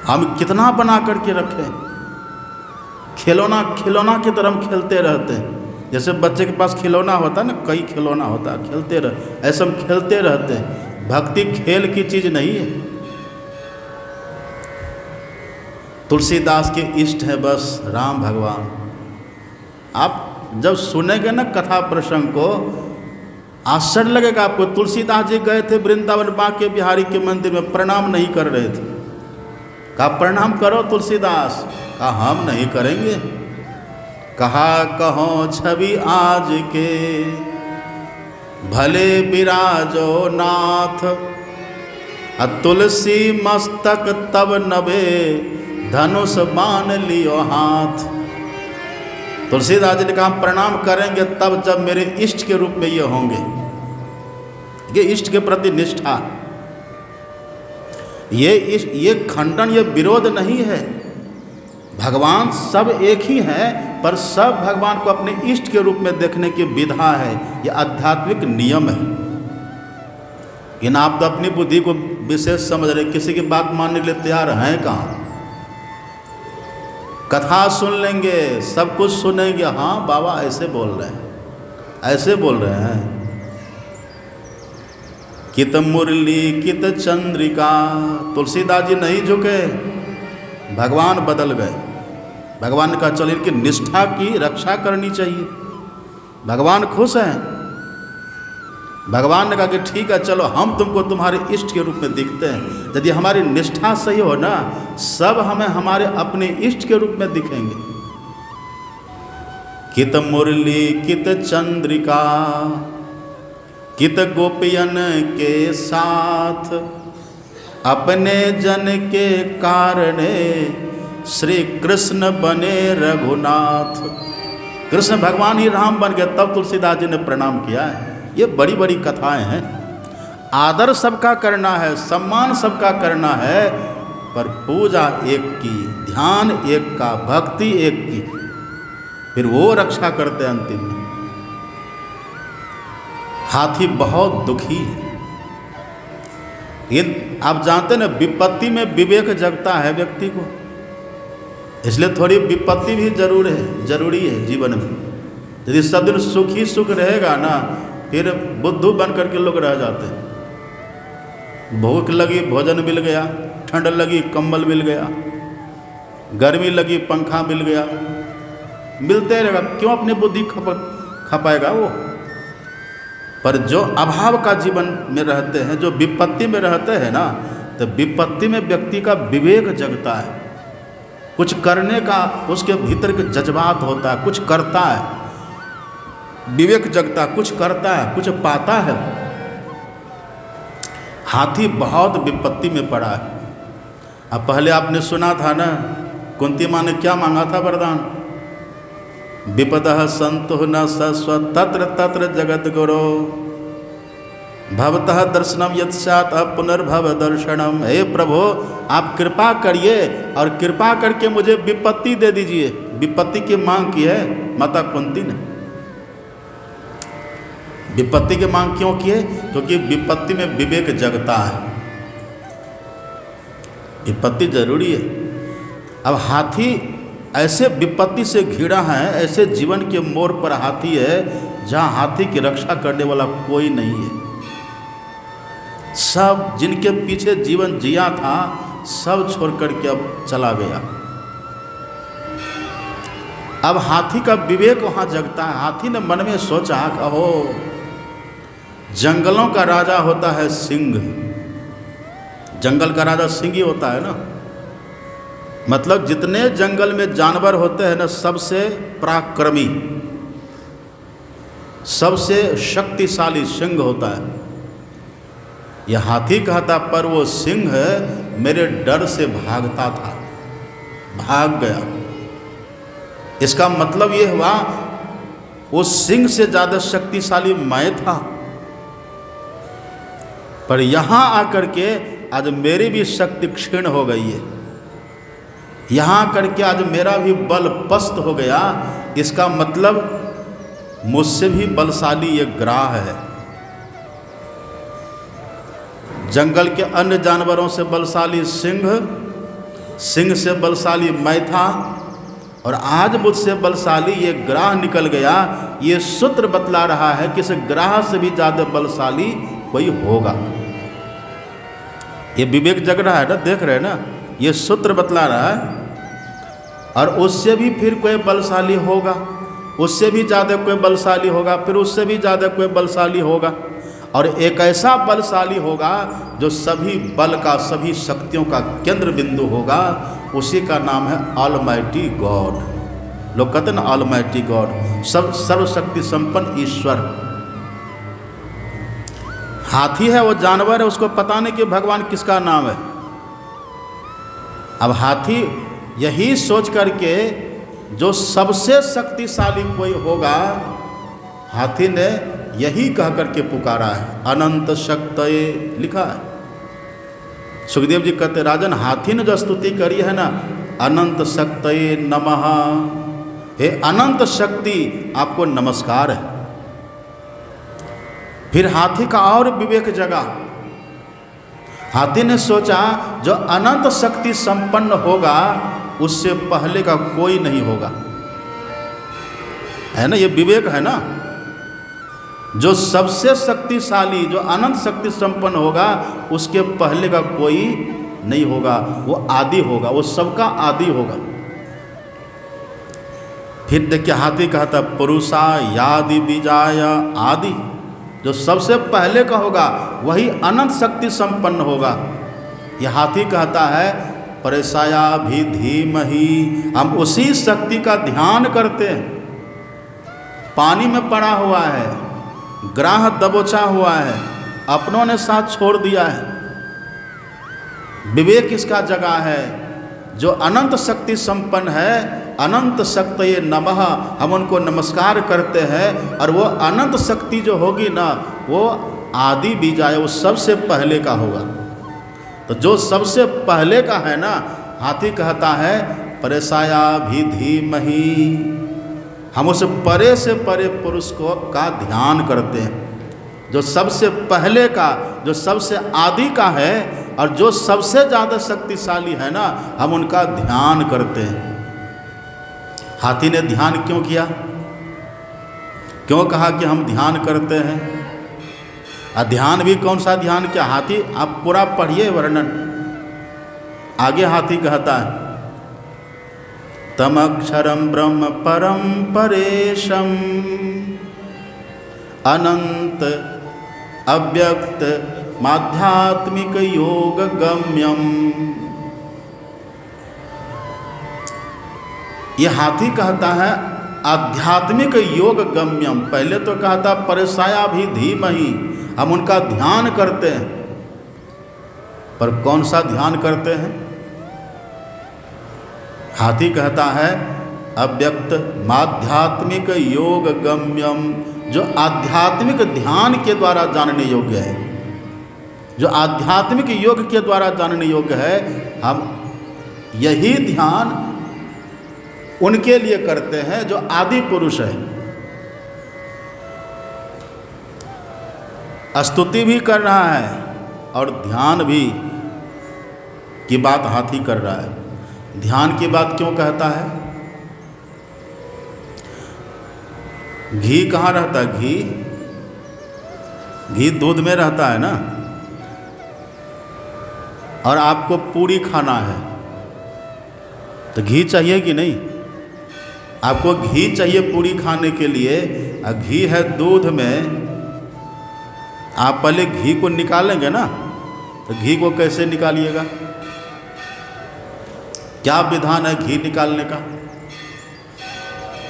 हम कितना बना करके रखें, खिलौना खिलौना की तरह हम खेलते रहते हैं। जैसे बच्चे के पास खिलौना होता है ना, कई खिलौना होता है, खेलते रह, ऐसे हम खेलते रहते हैं। भक्ति खेल की चीज़ नहीं है। तुलसीदास के इष्ट है बस राम भगवान। आप जब सुनेंगे ना कथा प्रसंग को, आश्चर्य लगेगा आपको। तुलसीदास जी गए थे वृंदावन बांके बिहारी के मंदिर में, प्रणाम नहीं कर रहे थे। कहा प्रणाम करो तुलसीदास। कहा हम नहीं करेंगे। कहा कहो छवि आज के भले विराजो नाथ, तुलसी मस्तक तब नभे धनुष बाण लियो हाथ। तुलसीदास जी ने कहा प्रणाम करेंगे तब जब मेरे इष्ट के रूप में ये होंगे। ये इष्ट के प्रति निष्ठा, ये खंडन, ये विरोध नहीं है। भगवान सब एक ही हैं, पर सब भगवान को अपने इष्ट के रूप में देखने की विधा है। ये आध्यात्मिक नियम है। इन आप तो अपनी बुद्धि को विशेष समझ रहे, किसी की बात मानने के लिए तैयार हैं कहाँ। कथा सुन लेंगे, सब कुछ सुनेंगे, हाँ बाबा ऐसे बोल रहे हैं, ऐसे बोल रहे हैं। कित मुरली कित चंद्रिका। तुलसीदास जी नहीं झुके, भगवान बदल गए। भगवान का चल इनकी निष्ठा की रक्षा करनी चाहिए। भगवान खुश हैं। भगवान ने कहा कि ठीक है चलो हम तुमको तुम्हारे इष्ट के रूप में दिखते हैं। यदि हमारी निष्ठा सही हो ना, सब हमें हमारे अपने इष्ट के रूप में दिखेंगे। कित मुरली कित चंद्रिका, कित गोपियन के साथ, अपने जन के कारणे श्री कृष्ण बने रघुनाथ। कृष्ण भगवान ही राम बन गए, तब तुलसीदास जी ने प्रणाम किया है। ये बड़ी बड़ी कथाएं हैं। आदर सबका करना है, सम्मान सबका करना है, पर पूजा एक की, ध्यान एक का, भक्ति एक की, फिर वो रक्षा करते हैं अंतिम में। हाथी बहुत दुखी है। ये आप जानते हैं ना, विपत्ति में विवेक जगता है व्यक्ति को। इसलिए थोड़ी विपत्ति भी जरूरी है जीवन में। यदि सब दिन सुख ही सुख रहेगा ना, फिर बुद्धू बन करके लोग रह जाते हैं। भूख लगी भोजन मिल गया, ठंड लगी कंबल मिल गया, गर्मी लगी पंखा मिल गया, मिलते रहेगा, क्यों अपनी बुद्धि खपाएगा वो। पर जो अभाव का जीवन में रहते हैं, जो विपत्ति में रहते हैं ना, तो विपत्ति में व्यक्ति का विवेक जगता है। कुछ करने का उसके भीतर के जज्बात होता है, कुछ करता है, विवेक जगता, कुछ करता है, कुछ पाता है। हाथी बहुत विपत्ति में पड़ा है। अब पहले आपने सुना था ना, कुंती माँ ने क्या मांगा था वरदान? विपदः सन्तु न सस्व तत्र तत्र जगत गुरो, भवतः दर्शनम यत्स्यात् पुनर्भव दर्शनम। हे प्रभु आप कृपा करिए और कृपा करके मुझे विपत्ति दे दीजिए। विपत्ति की मांग की है माता कुंती ने। विपत्ति की मांग क्यों की है? क्योंकि विपत्ति में विवेक जगता है। विपत्ति जरूरी है। अब हाथी ऐसे विपत्ति से घिरा है, ऐसे जीवन के मोड़ पर हाथी है जहाँ हाथी की रक्षा करने वाला कोई नहीं है। सब जिनके पीछे जीवन जिया था सब छोड़ करके अब चला गया। अब हाथी का विवेक वहाँ जगता है। हाथी ने मन में सोचा, कहो जंगलों का राजा होता है सिंह, जंगल का राजा सिंह ही होता है ना। मतलब जितने जंगल में जानवर होते हैं ना, सबसे पराक्रमी, सबसे शक्तिशाली सिंह होता है। यह हाथी कहता, पर वो सिंह मेरे डर से भागता था, भाग गया। इसका मतलब ये हुआ उस सिंह से ज़्यादा शक्तिशाली मैं था। पर यहाँ आकर के आज मेरी भी शक्ति क्षीण हो गई है, यहाँ करके आज मेरा भी बल पस्त हो गया। इसका मतलब मुझसे भी बलशाली ये ग्राह है। जंगल के अन्य जानवरों से बलशाली सिंह, सिंह से बलशाली मैं था, और आज मुझसे बलशाली ये ग्राह निकल गया। ये सूत्र बतला रहा है कि इस ग्राह से भी ज़्यादा बलशाली कोई होगा। ये विवेक जग रहा है ना, देख रहे हैं ना, ये सूत्र बतला रहा है। और उससे भी फिर कोई बलशाली होगा, उससे भी ज़्यादा कोई बलशाली होगा, फिर उससे भी ज़्यादा कोई बलशाली होगा, और एक ऐसा बलशाली होगा जो सभी बल का, सभी शक्तियों का केंद्र बिंदु होगा। उसी का नाम है ऑलमाइटी गॉड। लोग कहते हैं ना ऑलमाइटी गॉड, सब सर्वशक्ति संपन्न ईश्वर। हाथी है, वो जानवर है, उसको पता नहीं कि भगवान किसका नाम है। अब हाथी यही सोच करके जो सबसे शक्तिशाली कोई होगा, हाथी ने यही कह करके पुकारा है, अनंत शक्तये लिखा है। सुखदेव जी कहते, राजन हाथी ने जो स्तुति करी है ना, अनंत शक्तये नमः, हे अनंत शक्ति आपको नमस्कार है। फिर हाथी का और विवेक जगा। हाथी ने सोचा जो अनंत शक्ति संपन्न होगा उससे पहले का कोई नहीं होगा, है ना, ये विवेक है ना। जो सबसे शक्तिशाली, जो अनंत शक्ति संपन्न होगा उसके पहले का कोई नहीं होगा, वो आदि होगा, वो सबका आदि होगा। फिर देखिए हाथी कहता, पुरुषा यादि बीजाय आदि, जो सबसे पहले का होगा वही अनंत शक्ति संपन्न होगा। यह हाथी कहता है, परेशाया भी धीमहि, हम उसी शक्ति का ध्यान करते हैं। पानी में पड़ा हुआ है, ग्राह दबोचा हुआ है, अपनों ने साथ छोड़ दिया है, विवेक इसका जगह है। जो अनंत शक्ति संपन्न है, अनंत शक्तये नमः, हम उनको नमस्कार करते हैं। और वो अनंत शक्ति जो होगी ना, वो आदि बीजाय, वो सबसे पहले का होगा। तो जो सबसे पहले का है ना, हाथी कहता है परेशाया भी धीमहि, हम उस परे से परे पुरुष को का ध्यान करते हैं। जो सबसे पहले का, जो सबसे आदि का है और जो सबसे ज़्यादा शक्तिशाली है ना, हम उनका ध्यान करते हैं। हाथी ने ध्यान क्यों किया, क्यों कहा कि हम ध्यान करते हैं? ध्यान भी कौन सा ध्यान क्या? हाथी, आप पूरा पढ़िए वर्णन। आगे हाथी कहता है, तमक्षरम ब्रह्म परम परेशम अनंत अव्यक्त माध्यात्मिक योग गम्यम। ये हाथी कहता है आध्यात्मिक योग गम्यम। पहले तो कहता परेशाया भी धीमहि, हम उनका ध्यान करते हैं। पर कौन सा ध्यान करते हैं? हाथी कहता है अव्यक्त माध्यात्मिक योग गम्यम, जो आध्यात्मिक ध्यान के द्वारा जानने योग्य है, जो आध्यात्मिक योग के द्वारा जानने योग्य है। हम यही ध्यान उनके लिए करते हैं जो आदि पुरुष है। स्तुति भी कर रहा है और ध्यान भी की बात हाथी कर रहा है। ध्यान की बात क्यों कहता है? घी कहाँ रहता है? घी दूध में रहता है ना। और आपको पूरी खाना है तो घी चाहिए कि नहीं? आपको घी चाहिए पूरी खाने के लिए, और घी है दूध में। आप पहले घी को निकालेंगे ना, तो घी को कैसे निकालिएगा? क्या विधान है घी निकालने का?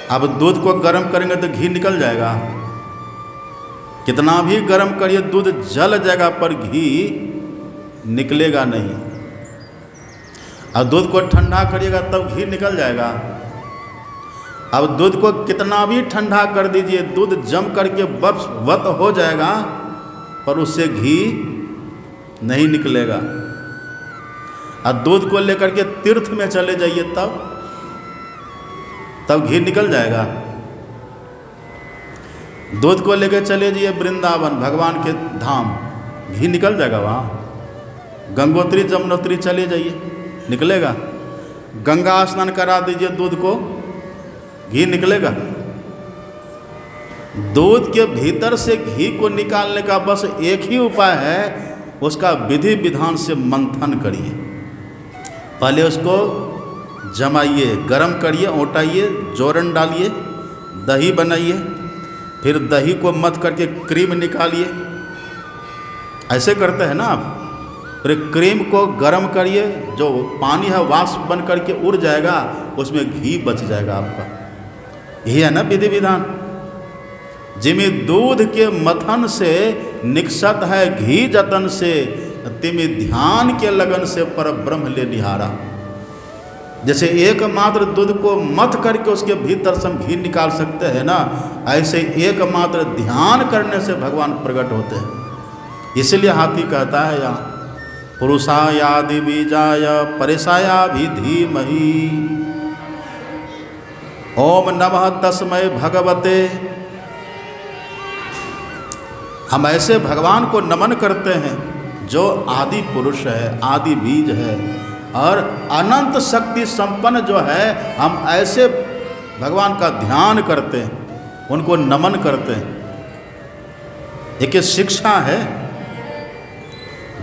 अब दूध को गर्म करेंगे तो घी निकल जाएगा? कितना भी गर्म करिए दूध जल जाएगा, पर घी निकलेगा नहीं। अब दूध को ठंडा करिएगा तब घी निकल जाएगा। अब दूध को कितना भी ठंडा कर दीजिए, दूध जम करके वत हो जाएगा, पर उससे घी नहीं निकलेगा। अब दूध को लेकर के तीर्थ में चले जाइए तब घी निकल जाएगा। दूध को लेकर चले जाइए वृंदावन, भगवान के धाम, घी निकल जाएगा वहाँ। गंगोत्री जमुनोत्री चले जाइए, निकलेगा। गंगा स्नान करा दीजिए दूध को, घी निकलेगा। दूध के भीतर से घी को निकालने का बस एक ही उपाय है, उसका विधि विधान से मंथन करिए। पहले उसको जमाइए, गरम करिए, ओटाइए, जोरन डालिए, दही बनाइए, फिर दही को मथ करके क्रीम निकालिए। ऐसे करते हैं ना आप। फिर क्रीम को गरम करिए, जो पानी है वाष्प बन करके उड़ जाएगा, उसमें घी बच जाएगा आपका। यही है ना विधि विधान। जिमि दूध के मथन से निकसत है घी जतन से, तिमि ध्यान के लगन से पर ब्रह्म ले निहारा। जैसे एकमात्र दूध को मथ करके उसके भीतर से हम घी निकाल सकते हैं ना, ऐसे एकमात्र ध्यान करने से भगवान प्रकट होते हैं। इसलिए हाथी कहता है यहाँ, पुरुषायादि बीजाय परिसाया भी धीमहि, ओम नमः तस्मै भगवते। हम ऐसे भगवान को नमन करते हैं जो आदि पुरुष है, आदि बीज है, और अनंत शक्ति संपन्न जो है, हम ऐसे भगवान का ध्यान करते हैं, उनको नमन करते हैं। एक शिक्षा है,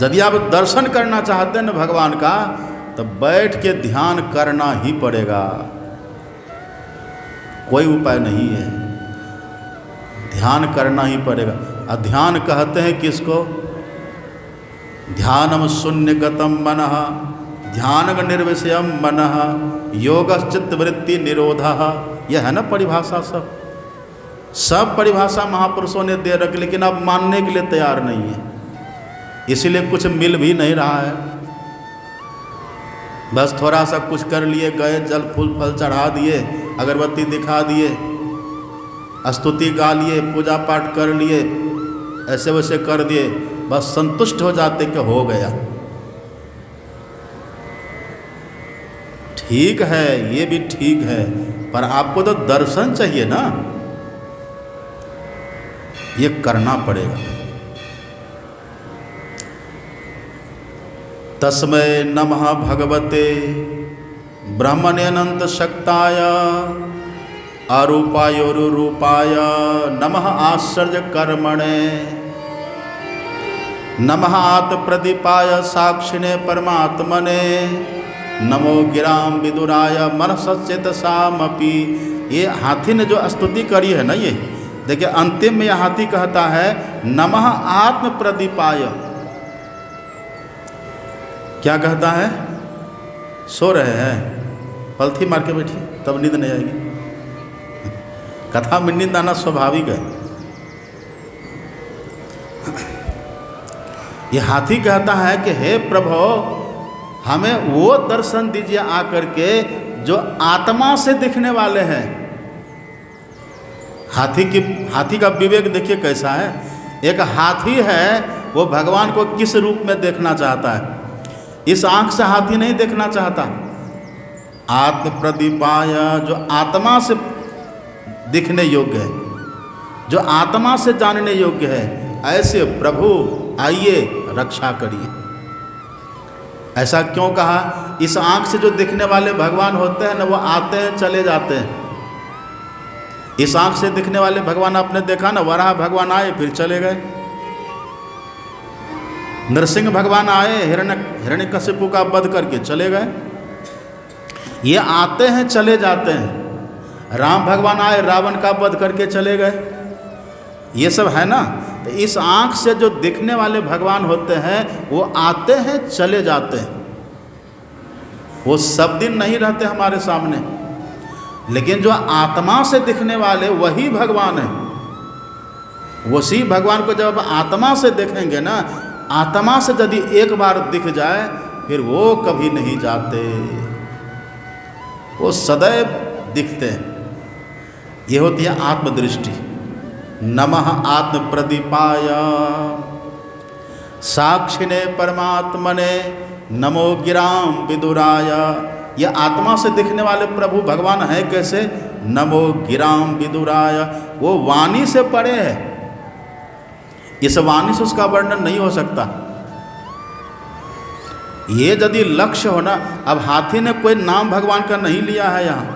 यदि आप दर्शन करना चाहते हैं ना भगवान का, तो बैठ के ध्यान करना ही पड़ेगा, कोई उपाय नहीं है, ध्यान करना ही पड़ेगा। और ध्यान कहते हैं किसको? ध्यानम शून्यगतम मनः, ध्यान निर्विषयम मनः, योगश्चित्तवृत्ति निरोधः। यह है ना परिभाषा। सब परिभाषा महापुरुषों ने दे रखी, लेकिन अब मानने के लिए तैयार नहीं है, इसीलिए कुछ मिल भी नहीं रहा है। बस थोड़ा सा कुछ कर लिए, गए जल फूल फल चढ़ा दिए, अगरबत्ती दिखा दिए, स्तुति गा लिए, पूजा पाठ कर लिए, ऐसे वैसे कर दिए, बस संतुष्ट हो जाते कि हो गया। ठीक है, ये भी ठीक है, पर आपको तो दर्शन चाहिए ना, ये करना पड़ेगा। तस्मै नमः भगवते ब्रह्मणे अनंत शक्ताय अरूपायोरुरूपाय नमः आश्चर्य कर्मणे नमः आत्प्रदीपाय साक्षिणे परमात्मने नमो गिराम विदुराय मनसचेतसामपि। ये हाथी ने जो स्तुति करी है ना, ये देखिए अंतिम में यह हाथी कहता है नमः आत्म प्रदीपाय। क्या कहता है? सो रहे हैं, पलथी मार के बैठिए, तब नींद नहीं आएगी। कथा में नींद आना स्वाभाविक है। यह हाथी कहता है कि हे प्रभु, हमें वो दर्शन दीजिए आकर के जो आत्मा से दिखने वाले हैं। हाथी का विवेक देखिए कैसा है। एक हाथी है, वो भगवान को किस रूप में देखना चाहता है? इस आंख से हाथी नहीं देखना चाहता। आत्म प्रदीपाय, जो आत्मा से दिखने योग्य है, जो आत्मा से जानने योग्य है, ऐसे प्रभु आइए रक्षा करिए। ऐसा क्यों कहा? इस आंख से जो दिखने वाले भगवान होते हैं ना, वो आते हैं चले जाते हैं। इस आंख से दिखने वाले भगवान आपने देखा ना, वराह भगवान आए फिर चले गए। नरसिंह भगवान आए, हिरण्यकशिपु का वध करके चले गए। ये आते हैं चले जाते हैं। राम भगवान आए, रावण का वध करके चले गए। ये सब है ना। तो इस आँख से जो दिखने वाले भगवान होते हैं वो आते हैं चले जाते हैं, वो सब दिन नहीं रहते हमारे सामने। लेकिन जो आत्मा से दिखने वाले वही भगवान है। उसी भगवान को जब आत्मा से देखेंगे ना, आत्मा से यदि एक बार दिख जाए फिर वो कभी नहीं जाते, वो सदैव दिखते हैं। ये होती है आत्मदृष्टि। नमः आत्म प्रदीपाय साक्षिणे परमात्मने नमो गिराम विदुराय। ये आत्मा से दिखने वाले प्रभु भगवान है कैसे? नमो गिराम विदुराय। वो वाणी से परे है, इस वाणी से उसका वर्णन नहीं हो सकता। ये यदि लक्ष्य हो ना, अब हाथी ने कोई नाम भगवान का नहीं लिया है यहाँ,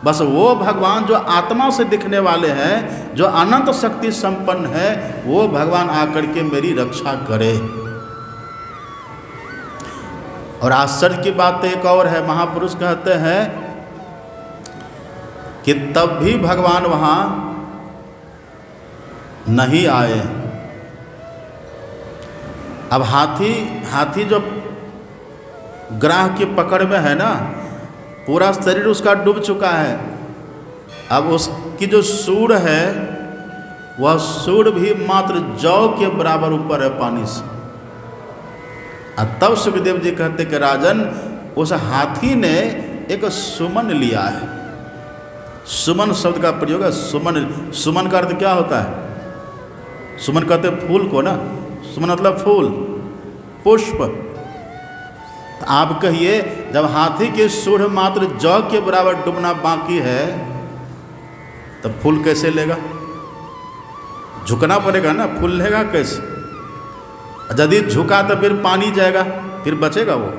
बस वो भगवान जो आत्मा से दिखने वाले हैं, जो अनंत शक्ति संपन्न है, वो भगवान आकर के मेरी रक्षा करे। और आश्चर्य की बात एक और है, महापुरुष कहते हैं कि तब भी भगवान वहाँ नहीं आए। अब हाथी जो ग्राह की पकड़ में है ना, पूरा शरीर उसका डूब चुका है। अब उसकी जो सूंड है, वह सूंड भी मात्र जौ के बराबर ऊपर है पानी से। और तब सुखदेव जी कहते कि राजन, उस हाथी ने एक सुमन लिया है। सुमन शब्द का प्रयोग है। सुमन का अर्थ क्या होता है? सुमन कहते फूल को ना, सुमन मतलब फूल, पुष्प। तो आप कहिए, जब हाथी की सूंड मात्र जौ के बराबर डूबना बाकी है, तब फूल कैसे लेगा? झुकना पड़ेगा ना, फूल लेगा कैसे? यदि झुका तो फिर पानी जाएगा, फिर बचेगा वो।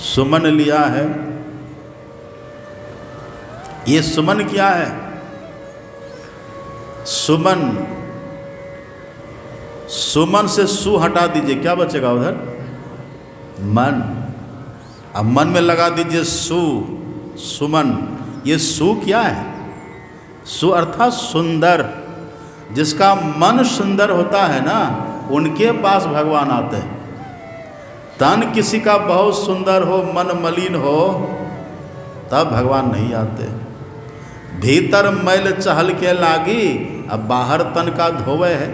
सुमन लिया है। ये सुमन क्या है? सुमन से सु हटा दीजिए, क्या बचेगा उधर? मन। अब मन में लगा दीजिए सुमन। ये सु क्या है? सु अर्थात सुंदर। जिसका मन सुंदर होता है ना, उनके पास भगवान आते हैं। तन किसी का बहुत सुंदर हो, मन मलिन हो, तब भगवान नहीं आते। भीतर मैल चहल के लागी, अब बाहर तन का धोवे है।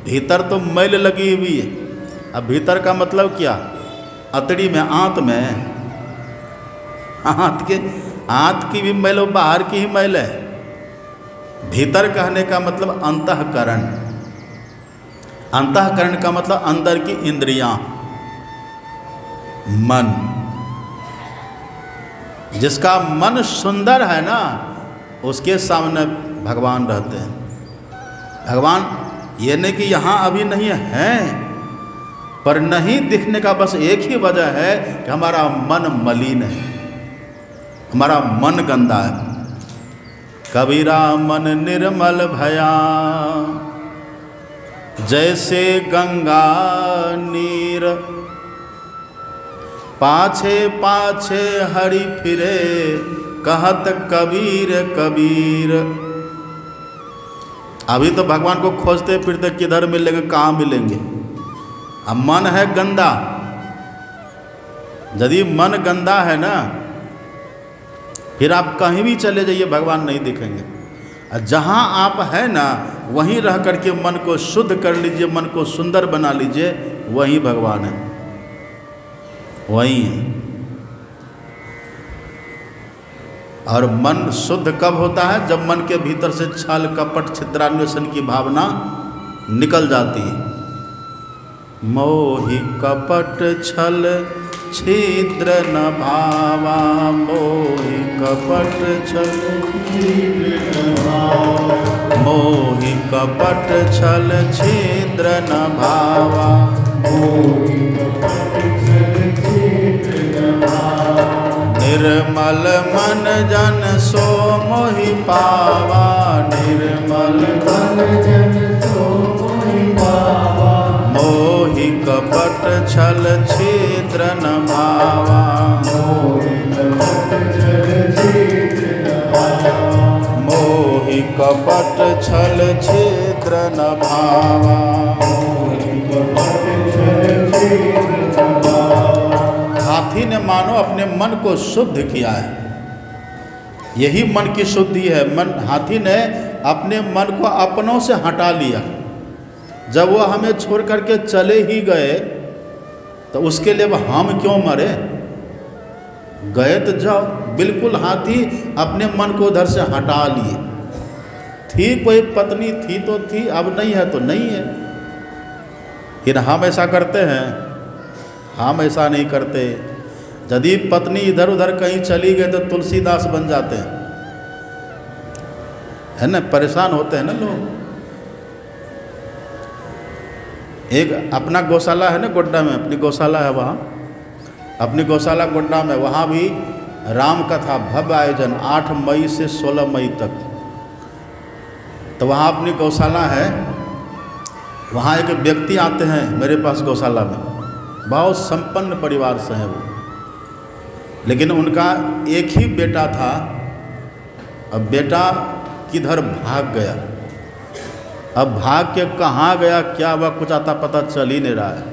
भीतर तो मैल लगी हुई है। अब भीतर का मतलब क्या? अतड़ी में, आंत में, आंत की भी मैल हो, बाहर की ही मैल है। भीतर कहने का मतलब अंतःकरण। अंतःकरण का मतलब अंदर की इंद्रियां, मन। जिसका मन सुंदर है ना, उसके सामने भगवान रहते हैं। भगवान ये नहीं कि यहाँ अभी नहीं है, पर नहीं दिखने का बस एक ही वजह है कि हमारा मन मलिन है, हमारा मन गंदा है। कबीरा मन निर्मल भया, जैसे गंगा नीर। पाछे पाछे हरि फिरे, कहत कबीर कबीर। अभी तो भगवान को खोजते फिरते किधर मिलेंगे, कहाँ मिलेंगे। अब मन है गंदा। यदि मन गंदा है ना, फिर आप कहीं भी चले जाइए, भगवान नहीं दिखेंगे। और जहाँ आप है ना, वहीं रह करके मन को शुद्ध कर लीजिए, मन को सुंदर बना लीजिए, वहीं भगवान है, वहीं है। और मन शुद्ध कब होता है? जब मन के भीतर से छल कपट छिद्रान्वेषण की भावना निकल जाती है। मोहि कपट छल छिद्र न भावा, मोहि कपट छल मोहि कपट छल छिद्र न भावा, निर्मल मन जन सो मोहि पावा, निर्मल मन जन सो मोहि पावा, छल छिद्र न भावा, मोहि कपट छल छिद्र न भावा। हाथी ने मानो अपने मन को शुद्ध किया है, यही मन की शुद्धि है। हाथी ने अपने मन को अपनों से हटा लिया। जब वो हमें छोड़ करके चले ही गए तो उसके लिए हम क्यों मरे? गए तो जाओ। बिल्कुल हाथी अपने मन को उधर से हटा लिए। थी कोई पत्नी थी तो थी, अब नहीं है तो नहीं है। फिर हम ऐसा करते हैं? हम ऐसा नहीं करते। यदि पत्नी इधर उधर कहीं चली गई तो तुलसीदास बन जाते हैं, है ना, परेशान होते हैं ना लोग। एक अपना गौशाला है ना गोड्डा में, अपनी गौशाला है वहाँ, अपनी गौशाला गोड्डा में, वहाँ भी राम कथा भव्य आयोजन 8 मई से 16 मई तक। तो वहाँ अपनी गौशाला है, वहाँ एक व्यक्ति आते हैं मेरे पास गौशाला में, बहुत संपन्न परिवार से हैं वो, लेकिन उनका एक ही बेटा था। अब बेटा किधर भाग गया, अब भाग के कहाँ गया क्या हुआ कुछ आता पता चल ही नहीं रहा है।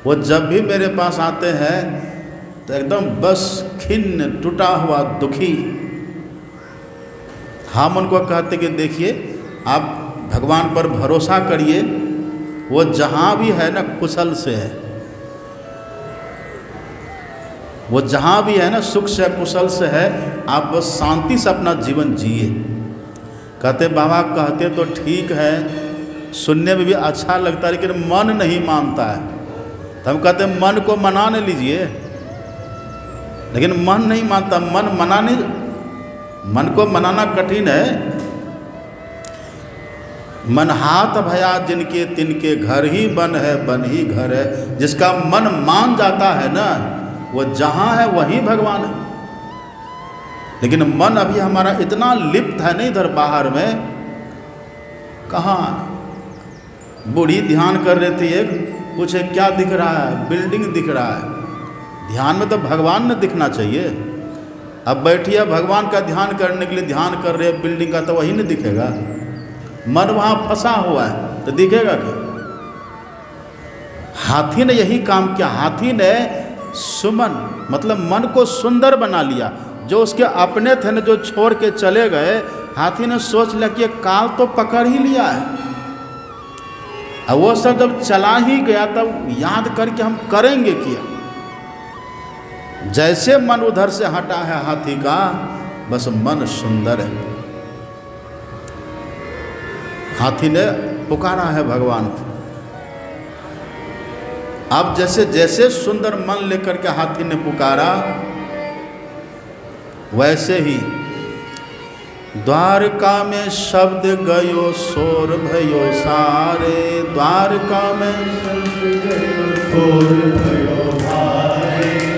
वो जब भी मेरे पास आते हैं तो एकदम बस खिन्न, टूटा हुआ, दुखी। हम उनको कहते कि देखिए आप भगवान पर भरोसा करिए, वो जहाँ भी है ना कुशल से है, वो जहाँ भी है ना सुख से कुशल से है, आप बस शांति से अपना जीवन जिए। कहते बाबा कहते तो ठीक है, सुनने में भी अच्छा लगता है, लेकिन मन नहीं मानता है। तो हम कहते मन को मना लीजिए, लेकिन मन नहीं मानता। मन को मनाना कठिन है। मन हाथ भया जिनके तिनके घर ही बन है, बन ही घर है। जिसका मन मान जाता है ना, वो जहाँ है वहीं भगवान है। लेकिन मन अभी हमारा इतना लिप्त है नहीं इधर बाहर में। कहाँ बूढ़ी ध्यान कर रही थी, एक पूछे क्या दिख रहा है? बिल्डिंग दिख रहा है। ध्यान में तो भगवान न दिखना चाहिए। अब बैठिए भगवान का ध्यान करने के लिए ध्यान कर रहे हैं, बिल्डिंग का तो वही नहीं दिखेगा। मन वहाँ फंसा हुआ है तो दिखेगा क्या? हाथी ने यही काम किया। हाथी ने सुमन मतलब मन को सुंदर बना लिया। जो उसके अपने थे ना, जो छोड़ के चले गए, हाथी ने सोच लिया कि काल तो पकड़ ही लिया है। अब वो सब जब चला ही गया तब याद करके हम करेंगे क्या? जैसे मन उधर से हटा है हाथी का, बस मन सुंदर है। हाथी ने पुकारा है भगवान को। अब जैसे जैसे सुंदर मन लेकर के हाथी ने पुकारा, वैसे ही द्वारका में शब्द गयो शोर भयो सारे। द्वारका में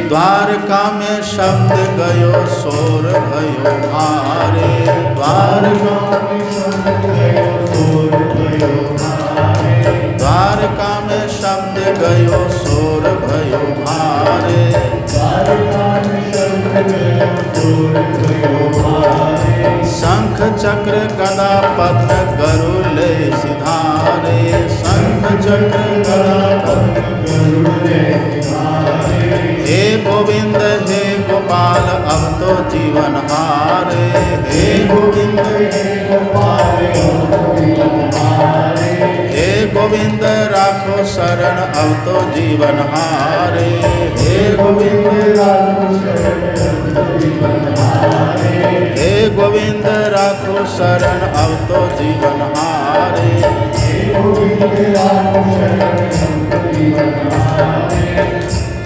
द्वारका में शब्द गयो शोर भयो भारे। द्वारका में शब्द गयो शोर भयो भारे। द्वारका में शब्द गयो शोर भयो भारे। द्वारका में शब्द गयो शोर भयो भारे। शंख चक्र गदा पद्म गरुले सिधारे। शंख चक्र गदा पद्म गरुले सिधारे। हे गोविंद हे गोपाल अब तो जीवन हारे। हे गोविंद हे गोपाल अब तो जीवन हारे। हे गोविंद राखो शरण अब तो जीवन हारे। हे गोविंद राखो शरण अब तो जीवन हारे। हे गोविंद राखो शरण अब तो जीवन हारे। हे गोविंद राखो शरण अब तो जीवन हारे।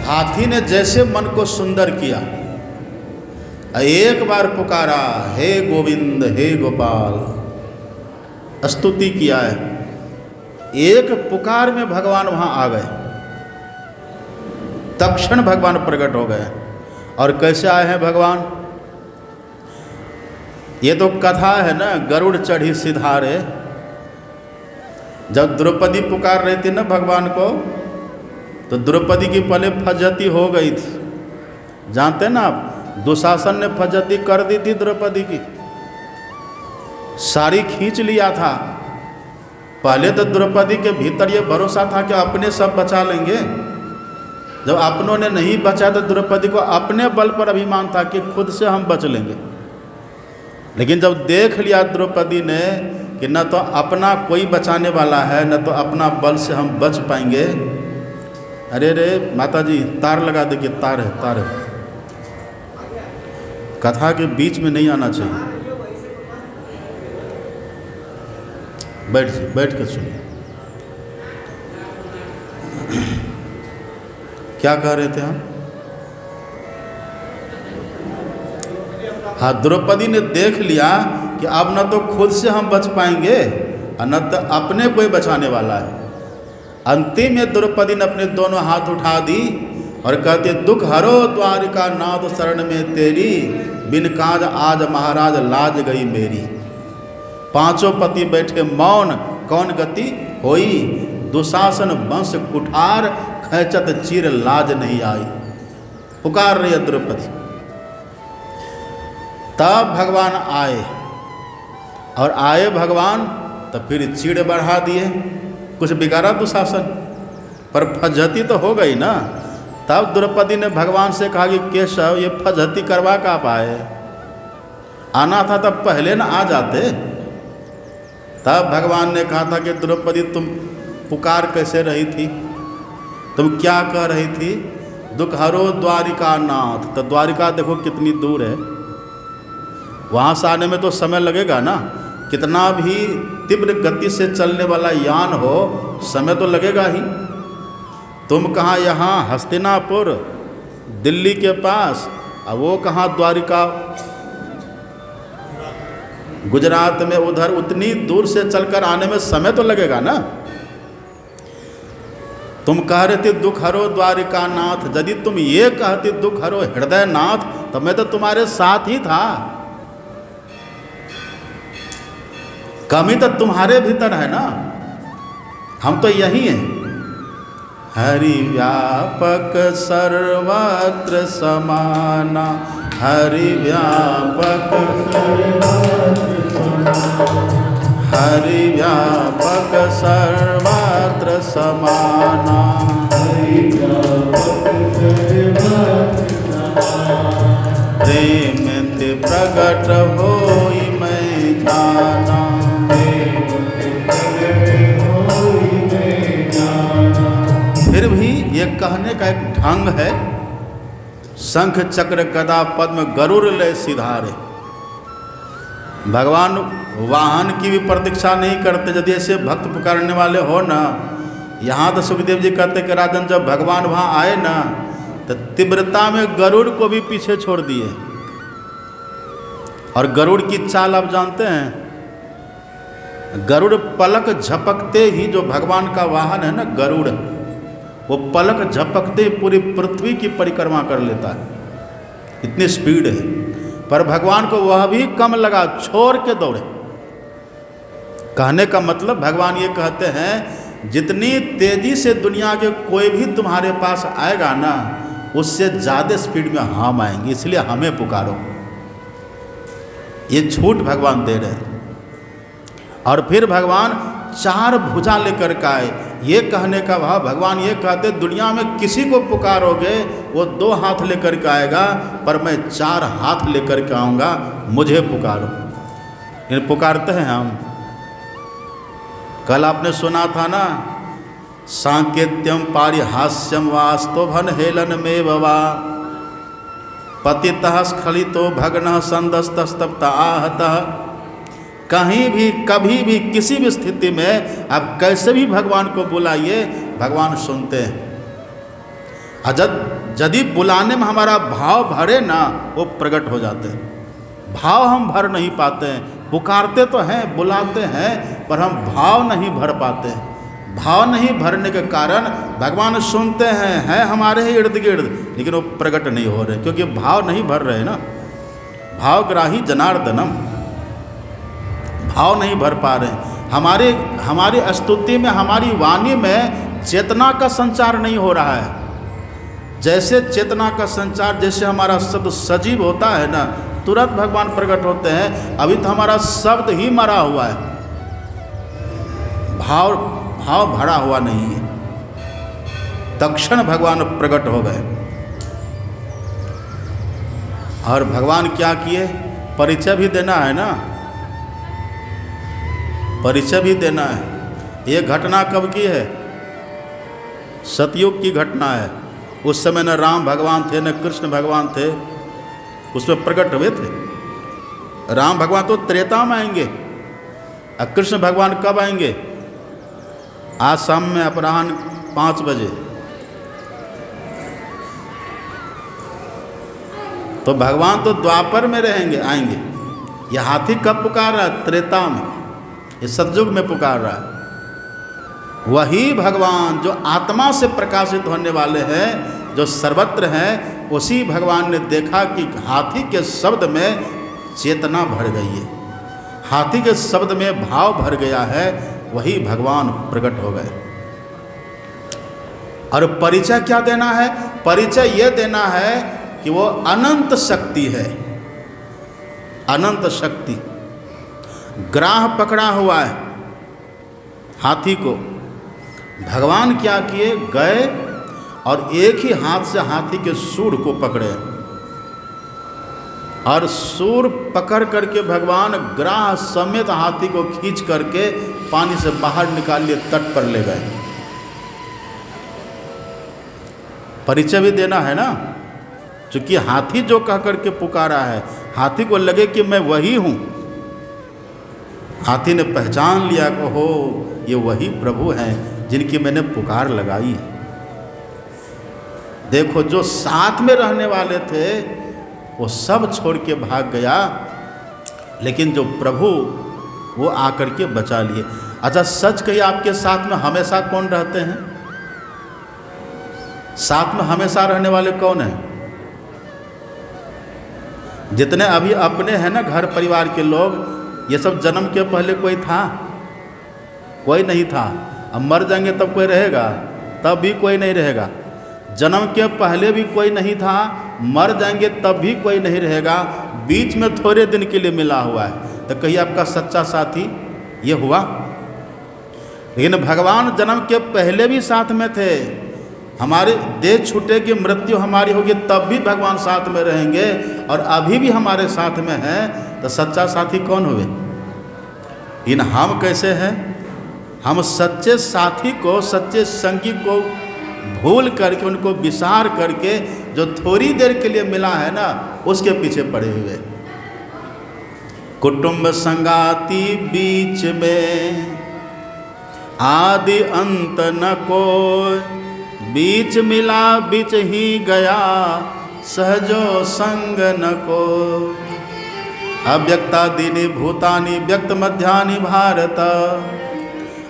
हाथी ने जैसे मन को सुंदर किया, एक बार पुकारा हे गोविंद हे गोपाल, स्तुति किया है। एक पुकार में भगवान वहाँ आ गए, तत्क्षण भगवान प्रकट हो गए। और कैसे आए हैं भगवान? ये तो कथा है ना, गरुड़ चढ़ी सिधारे। जब द्रौपदी पुकार रही थी ना भगवान को, तो द्रौपदी की पहले फज्जती हो गई थी, जानते ना आप, दुशासन ने फज्जती कर दी थी द्रौपदी की, साड़ी खींच लिया था। पहले तो द्रौपदी के भीतर ये भरोसा था कि अपने सब बचा लेंगे। जब अपनों ने नहीं बचा तो द्रौपदी को अपने बल पर अभिमान था कि खुद से हम बच लेंगे। लेकिन जब देख लिया द्रौपदी ने कि न तो अपना कोई बचाने वाला है, न तो अपना बल से हम बच पाएंगे, अरे रे माता जी तार लगा दे कि तार है, तार है। कथा के बीच में नहीं आना चाहिए। बैठ के सुनिए। क्या कह रहे थे हम? हाँ, द्रौपदी ने देख लिया कि अब न तो खुद से हम बच पाएंगे और न तो अपने कोई बचाने वाला है। अंतिम में द्रौपदी ने अपने दोनों हाथ उठा दी और कहते, दुख हरो द्वारिका नाथ शरण में तेरी, बिन काज आज महाराज लाज गई मेरी। पांचों पति बैठे मौन, कौन गति होई, दुशासन वंश कुठार, खैचत चीर लाज नहीं आई। पुकार रही है द्रौपदी। तब भगवान आए, और आए भगवान तो फिर चीड़ बढ़ा दिए। कुछ बिगाड़ा दुशासन, पर फज्जती तो हो गई ना। तब द्रौपदी ने भगवान से कहा कि केशव ये फज्जती करवा का पाए, आना था तब पहले ना आ जाते। तब भगवान ने कहा था कि द्रौपदी तुम पुकार कैसे रही थी, तुम क्या कह रही थी? दुख हरो द्वारिका नाथ। तो द्वारिका देखो कितनी दूर है, वहाँ से आने में तो समय लगेगा ना। कितना भी तीव्र गति से चलने वाला यान हो, समय तो लगेगा ही। तुम कहाँ यहाँ हस्तिनापुर दिल्ली के पास, और वो कहाँ द्वारिका गुजरात में, उधर उतनी दूर से चलकर आने में समय तो लगेगा ना। तुम कह रहे थे दुख हरो द्वारिका नाथ, यदि तुम ये कहते दुख हरो हृदय नाथ, तो मैं तो तुम्हारे साथ ही था। कमी तो तुम्हारे भीतर है ना, हम तो यही हैं। हरि व्यापक सर्वत्र समाना, हरि व्यापक हरि व्यापक सर्वत्र समाना, प्रेम ते प्रगट होई मैं जाना। फिर भी ये कहने का एक ढंग है, शंख चक्र गदा पद्म गरुड़ लय सिधारे। भगवान वाहन की भी प्रतीक्षा नहीं करते। यदि ऐसे भक्त पुकारने वाले हो ना, यहाँ तो सुखदेव जी कहते कि राजन जब भगवान वहाँ आए ना, तो तीव्रता में गरुड़ को भी पीछे छोड़ दिए। और गरुड़ की चाल आप जानते हैं, गरुड़ पलक झपकते ही, जो भगवान का वाहन है ना गरुड़, वो पलक झपकते पूरी पृथ्वी की परिक्रमा कर लेता है, इतनी स्पीड है। पर भगवान को वह भी कम लगा, छोड़ के दौड़े। कहने का मतलब भगवान ये कहते हैं, जितनी तेजी से दुनिया के कोई भी तुम्हारे पास आएगा ना, उससे ज़्यादा स्पीड में हम आएंगे, इसलिए हमें पुकारो। ये छूट भगवान दे रहे हैं। और फिर भगवान चार भुजा लेकर के आए। ये कहने का भाव, भगवान ये कहते दुनिया में किसी को पुकारोगे वो 2 हाथ लेकर के आएगा, पर मैं 4 हाथ लेकर के आऊँगा, मुझे पुकारो। इन पुकारते हैं हम। कल आपने सुना था ना, सांकेत्यम पारिहास्यम वास्तवभन हेलन में बवा, पतितः स्खलितो भग्न संदस्तस्तप्त आहतः। कहीं भी कभी भी किसी भी स्थिति में आप कैसे भी भगवान को बुलाइए, भगवान सुनते हैं। यदि बुलाने में हमारा भाव भरे ना, वो प्रकट हो जाते हैं। भाव हम भर नहीं पाते हैं, पुकारते तो हैं, बुलाते हैं, पर हम भाव नहीं भर पाते हैं। भाव नहीं भरने के कारण भगवान सुनते हैं हमारे ही इर्द गिर्द, लेकिन वो प्रकट नहीं हो रहे, क्योंकि भाव नहीं भर रहे ना। भावग्राही जनार्दनम, भाव नहीं भर पा रहे। हमारी स्तुति में, हमारी वाणी में चेतना का संचार नहीं हो रहा है। जैसे चेतना का संचार, जैसे हमारा शब्द सजीव होता है ना, तुरंत भगवान प्रकट होते हैं। अभी तो हमारा शब्द ही मरा हुआ है, भाव भरा हुआ नहीं है। तत्क्षण भगवान प्रकट हो गए। और भगवान क्या किए? परिचय भी देना है ना, परिचय भी देना है। ये घटना कब की है? सतयुग की घटना है। उस समय न राम भगवान थे, न कृष्ण भगवान थे, उसमें प्रकट हुए थे। राम भगवान तो त्रेता में आएंगे, और कृष्ण भगवान कब आएंगे? आज शाम में अपराह्न 5 बजे। तो भगवान तो द्वापर में रहेंगे, आएंगे। यह हाथी कब पुकार रहा है? त्रेता में, इस सतयुग में पुकार रहा है। वही भगवान जो आत्मा से प्रकाशित होने वाले हैं, जो सर्वत्र हैं, उसी भगवान ने देखा कि हाथी के शब्द में चेतना भर गई है, हाथी के शब्द में भाव भर गया है। वही भगवान प्रकट हो गए। और परिचय क्या देना है? परिचय यह देना है कि वो अनंत शक्ति है, अनंत शक्ति। ग्राह पकड़ा हुआ है हाथी को। भगवान क्या किए? गए और एक ही हाथ से हाथी के सूंड को पकड़े, और सूंड पकड़ करके भगवान ग्राह समेत हाथी को खींच करके पानी से बाहर निकाल लिए, तट पर ले गए। परिचय भी देना है ना, क्योंकि हाथी जो कह करके पुकारा है, हाथी को लगे कि मैं वही हूँ। हाथी ने पहचान लिया कि हो, ये वही प्रभु हैं जिनकी मैंने पुकार लगाई। देखो, जो साथ में रहने वाले थे वो सब छोड़ के भाग गया, लेकिन जो प्रभु वो आकर के बचा लिए। अच्छा, सच कहिए, आपके साथ में हमेशा कौन रहते हैं? साथ में हमेशा रहने वाले कौन हैं? जितने अभी अपने हैं ना घर परिवार के लोग, ये सब जन्म के पहले कोई था? कोई नहीं था। अब मर जाएंगे तब कोई रहेगा? तब भी कोई नहीं रहेगा। जन्म के पहले भी कोई नहीं था, मर जाएंगे तब भी कोई नहीं रहेगा। बीच में थोड़े दिन के लिए मिला हुआ है। तो कहिए आपका सच्चा साथी ये हुआ? लेकिन भगवान जन्म के पहले भी साथ में थे। हमारे देह छूटेगी, मृत्यु हमारी होगी, तब भी भगवान साथ में रहेंगे, और अभी भी हमारे साथ में हैं। तो सच्चा साथी कौन हुए? इन हम कैसे हैं? हम सच्चे साथी को, सच्चे संगी को भूल करके, उनको विसार करके, जो थोड़ी देर के लिए मिला है ना, उसके पीछे पड़े हुए। कुटुंब संगाती बीच में आदि अंत न कोई, बीच मिला बीच ही गया सहजो संग न को। अव्यक्तादीनि भूतानि व्यक्त मध्यानि भारत,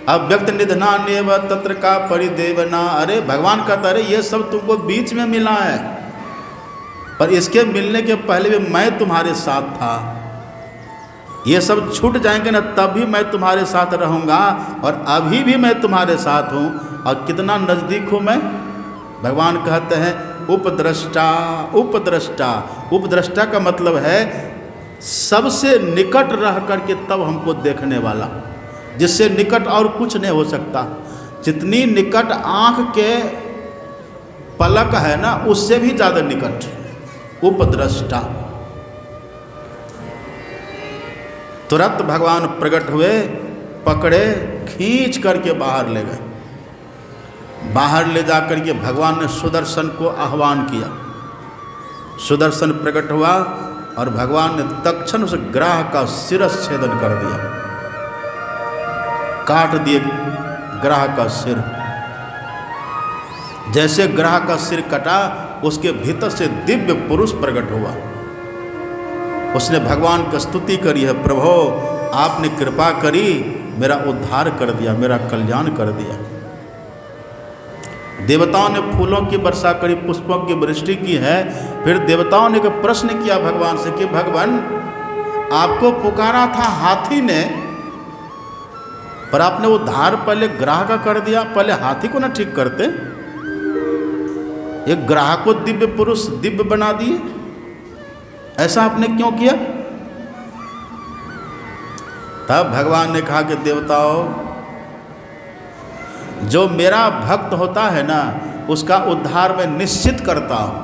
अव्यक्त निधनान्येव तत्र का परिदेवना। अरे भगवान कहता, अरे ये सब तुमको बीच में मिला है, पर इसके मिलने के पहले भी मैं तुम्हारे साथ था। ये सब छूट जाएंगे ना, तब भी मैं तुम्हारे साथ रहूँगा, और अभी भी मैं तुम्हारे साथ हूँ। और कितना नज़दीक हूँ मैं? भगवान कहते हैं उपद्रष्टा। उपद्रष्टा, उपद्रष्टा का मतलब है सबसे निकट रह करके तब हमको देखने वाला, जिससे निकट और कुछ नहीं हो सकता। जितनी निकट आँख के पलक है ना, उससे भी ज़्यादा निकट उपद्रष्टा। तुरंत भगवान प्रकट हुए, पकड़े, खींच करके बाहर ले गए। बाहर ले जा करके भगवान ने सुदर्शन को आह्वान किया। सुदर्शन प्रकट हुआ और भगवान ने तत्क्षण उस ग्राह का शिरच्छेदन कर दिया, काट दिए ग्राह का सिर। जैसे ग्राह का सिर कटा, उसके भीतर से दिव्य पुरुष प्रकट हुआ। उसने भगवान की स्तुति करी है, प्रभो आपने कृपा करी, मेरा उद्धार कर दिया, मेरा कल्याण कर दिया। देवताओं ने फूलों की वर्षा करी, पुष्पों की वृष्टि की है। फिर देवताओं ने एक प्रश्न किया भगवान से कि भगवान आपको पुकारा था हाथी ने, पर आपने उद्धार पहले ग्राह का कर दिया, पहले हाथी को ना ठीक करते। एक ग्राह को दिव्य पुरुष दिव्य बना दिए, ऐसा आपने क्यों किया? तब भगवान ने कहा कि देवताओं, जो मेरा भक्त होता है ना, उसका उद्धार मैं निश्चित करता हूं।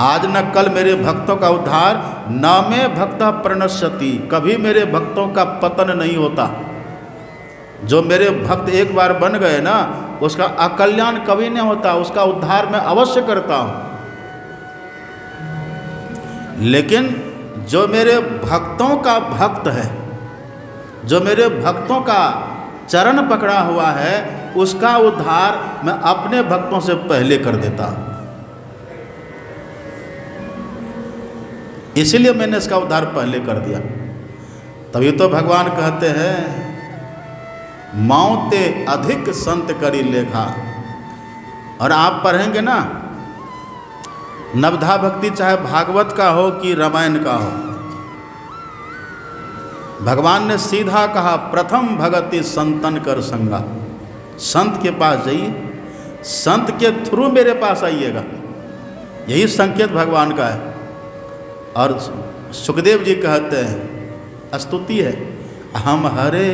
आज न कल मेरे भक्तों का उद्धार, न में भक्तः प्रणश्यति, कभी मेरे भक्तों का पतन नहीं होता। जो मेरे भक्त एक बार बन गए ना, उसका अकल्याण कभी नहीं होता, उसका उद्धार मैं अवश्य करता हूं। लेकिन जो मेरे भक्तों का भक्त है, जो मेरे भक्तों का चरण पकड़ा हुआ है, उसका उद्धार मैं अपने भक्तों से पहले कर देता हूं। इसीलिए मैंने इसका उद्धार पहले कर दिया। तभी तो भगवान कहते हैं, माँते अधिक संत करी लेखा। और आप पढ़ेंगे ना, नवधा भक्ति चाहे भागवत का हो कि रामायण का हो, भगवान ने सीधा कहा, प्रथम भगति संतन कर संगा। संत के पास जाइए, संत के थ्रू मेरे पास आइएगा। यही संकेत भगवान का है। और सुखदेव जी कहते हैं, स्तुति है, हम हरे